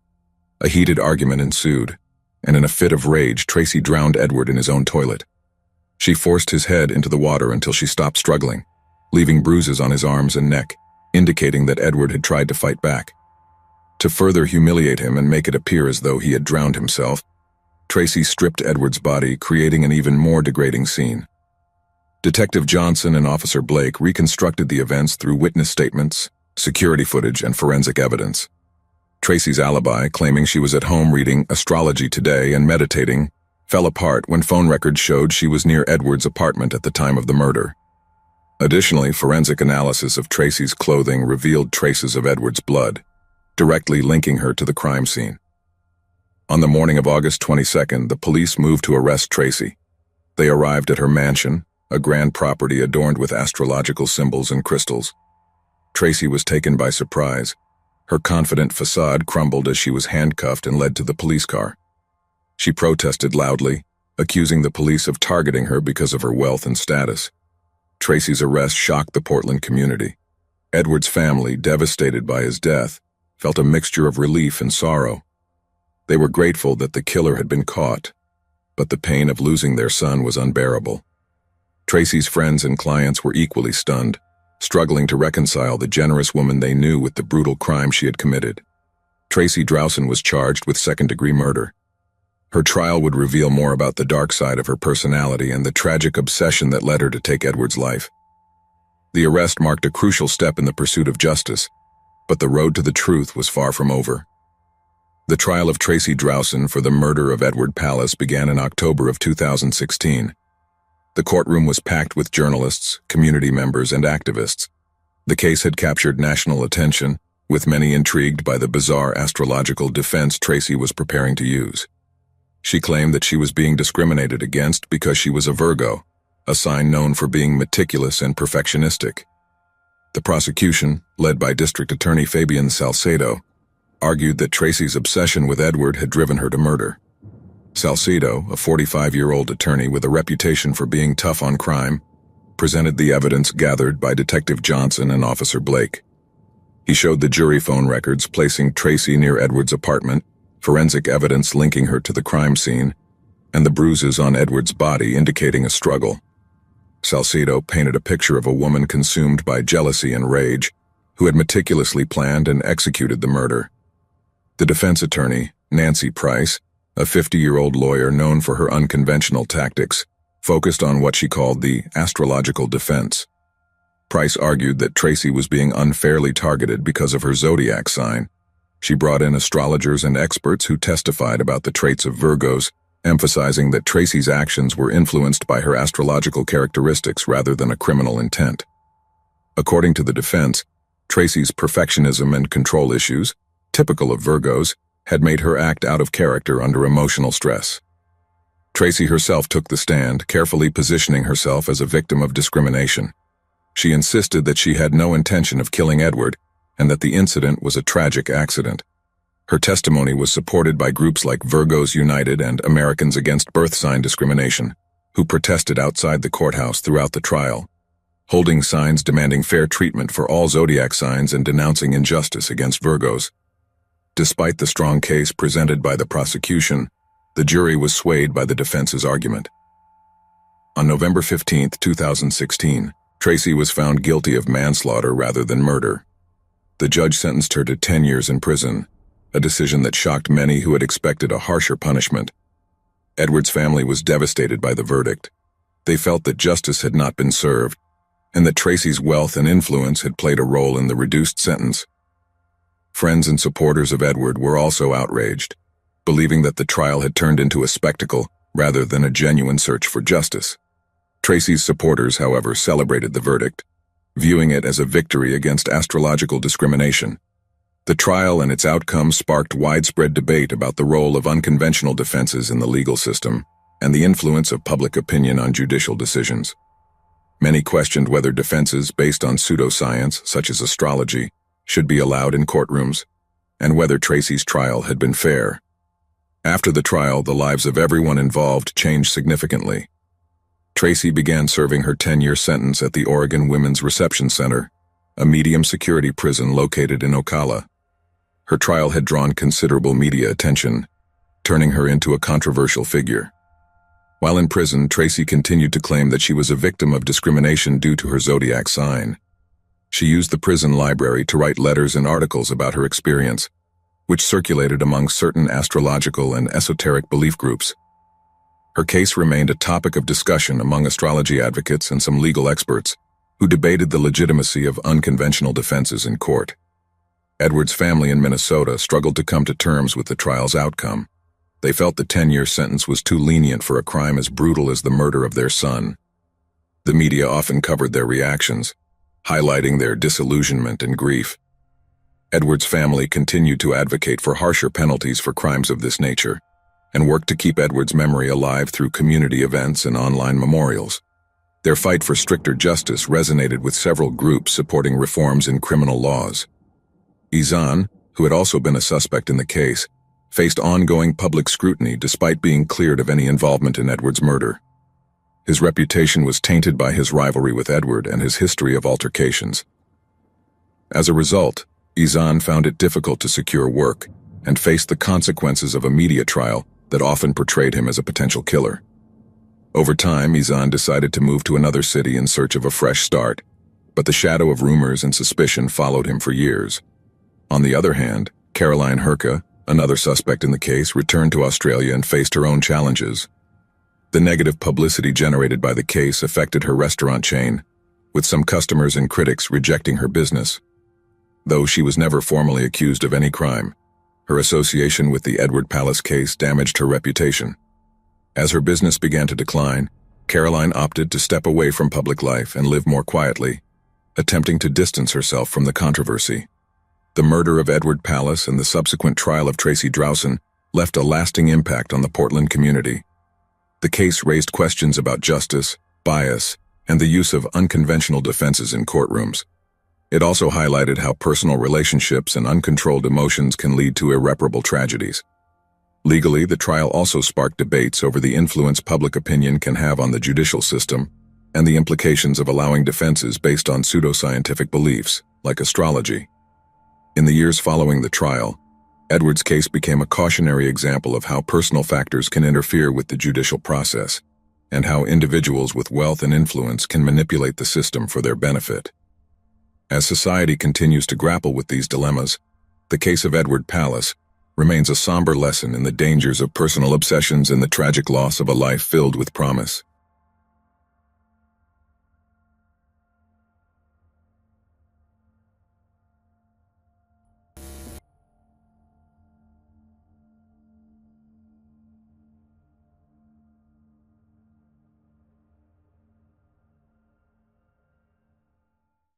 A heated argument ensued, and in a fit of rage, Tracy drowned Edward in his own toilet. She forced his head into the water until she stopped struggling, leaving bruises on his arms and neck, indicating that Edward had tried to fight back. To further humiliate him and make it appear as though he had drowned himself, Tracy stripped Edward's body, creating an even more degrading scene. Detective Johnson and Officer Blake reconstructed the events through witness statements, security footage, and forensic evidence. Tracy's alibi, claiming she was at home reading Astrology Today and meditating, fell apart when phone records showed she was near Edward's apartment at the time of the murder. Additionally, forensic analysis of Tracy's clothing revealed traces of Edward's blood, directly linking her to the crime scene. On the morning of August 22nd, the police moved to arrest Tracy. They arrived at her mansion, a grand property adorned with astrological symbols and crystals. Tracy was taken by surprise. Her confident facade crumbled as she was handcuffed and led to the police car. She protested loudly, accusing the police of targeting her because of her wealth and status. Tracy's arrest shocked the Portland community. Edward's family, devastated by his death, felt a mixture of relief and sorrow. They were grateful that the killer had been caught, but the pain of losing their son was unbearable. Tracy's friends and clients were equally stunned, struggling to reconcile the generous woman they knew with the brutal crime she had committed. Tracy Drowson was charged with second-degree murder. Her trial would reveal more about the dark side of her personality and the tragic obsession that led her to take Edward's life. The arrest marked a crucial step in the pursuit of justice, but the road to the truth was far from over. The trial of Tracy Drowson for the murder of Edward Pallas began in October of 2016. The courtroom was packed with journalists, community members, and activists. The case had captured national attention, with many intrigued by the bizarre astrological defense Tracy was preparing to use. She claimed that she was being discriminated against because she was a Virgo, a sign known for being meticulous and perfectionistic. The prosecution, led by District Attorney Fabian Salcedo, argued that Tracy's obsession with Edward had driven her to murder. Salcedo, a 45-year-old attorney with a reputation for being tough on crime, presented the evidence gathered by Detective Johnson and Officer Blake. He showed the jury phone records placing Tracy near Edward's apartment, forensic evidence linking her to the crime scene, and the bruises on Edward's body indicating a struggle. Salcedo painted a picture of a woman consumed by jealousy and rage, who had meticulously planned and executed the murder. The defense attorney, Nancy Price, a 50-year-old lawyer known for her unconventional tactics, focused on what she called the astrological defense. Price argued that Tracy was being unfairly targeted because of her zodiac sign. She brought in astrologers and experts who testified about the traits of Virgos, emphasizing that Tracy's actions were influenced by her astrological characteristics rather than a criminal intent. According to the defense, Tracy's perfectionism and control issues, typical of Virgos, had made her act out of character under emotional stress. Tracy herself took the stand, carefully positioning herself as a victim of discrimination. She insisted that she had no intention of killing Edward and that the incident was a tragic accident. Her testimony was supported by groups like Virgos United and Americans Against Birth Sign Discrimination, who protested outside the courthouse throughout the trial, holding signs demanding fair treatment for all zodiac signs and denouncing injustice against Virgos. Despite the strong case presented by the prosecution, the jury was swayed by the defense's argument. On November 15, 2016, Tracy was found guilty of manslaughter rather than murder. The judge sentenced her to 10 years in prison, a decision that shocked many who had expected a harsher punishment. Edward's family was devastated by the verdict. They felt that justice had not been served, and that Tracy's wealth and influence had played a role in the reduced sentence. Friends and supporters of Edward were also outraged, believing that the trial had turned into a spectacle rather than a genuine search for justice. Tracy's supporters, however, celebrated the verdict, viewing it as a victory against astrological discrimination. The trial and its outcome sparked widespread debate about the role of unconventional defenses in the legal system, and the influence of public opinion on judicial decisions. Many questioned whether defenses based on pseudoscience, such as astrology, should be allowed in courtrooms, and whether Tracy's trial had been fair. After the trial, the lives of everyone involved changed significantly. Tracy began serving her 10-year sentence at the Oregon Women's Reception Center, a medium-security prison located in Ocala. Her trial had drawn considerable media attention, turning her into a controversial figure. While in prison, Tracy continued to claim that she was a victim of discrimination due to her zodiac sign. She used the prison library to write letters and articles about her experience, which circulated among certain astrological and esoteric belief groups. Her case remained a topic of discussion among astrology advocates and some legal experts, who debated the legitimacy of unconventional defenses in court. Edward's family in Minnesota struggled to come to terms with the trial's outcome. They felt the 10-year sentence was too lenient for a crime as brutal as the murder of their son. The media often covered their reactions, highlighting their disillusionment and grief. Edward's family continued to advocate for harsher penalties for crimes of this nature, and worked to keep Edward's memory alive through community events and online memorials. Their fight for stricter justice resonated with several groups supporting reforms in criminal laws. Izan, who had also been a suspect in the case, faced ongoing public scrutiny despite being cleared of any involvement in Edward's murder. His reputation was tainted by his rivalry with Edward and his history of altercations. As a result, Izan found it difficult to secure work and faced the consequences of a media trial that often portrayed him as a potential killer. Over time, Izan decided to move to another city in search of a fresh start, but the shadow of rumors and suspicion followed him for years. On the other hand, Caroline Herka, another suspect in the case, returned to Australia and faced her own challenges. The negative publicity generated by the case affected her restaurant chain, with some customers and critics rejecting her business. Though she was never formally accused of any crime, her association with the Edward Palace case damaged her reputation. As her business began to decline, Caroline opted to step away from public life and live more quietly, attempting to distance herself from the controversy. The murder of Edward Palace and the subsequent trial of Tracy Drowson left a lasting impact on the Portland community. The case raised questions about justice, bias, and the use of unconventional defenses in courtrooms. It also highlighted how personal relationships and uncontrolled emotions can lead to irreparable tragedies. Legally, the trial also sparked debates over the influence public opinion can have on the judicial system and the implications of allowing defenses based on pseudoscientific beliefs, like astrology. In the years following the trial, Edward's case became a cautionary example of how personal factors can interfere with the judicial process, and how individuals with wealth and influence can manipulate the system for their benefit. As society continues to grapple with these dilemmas, the case of Edward Palace remains a somber lesson in the dangers of personal obsessions and the tragic loss of a life filled with promise.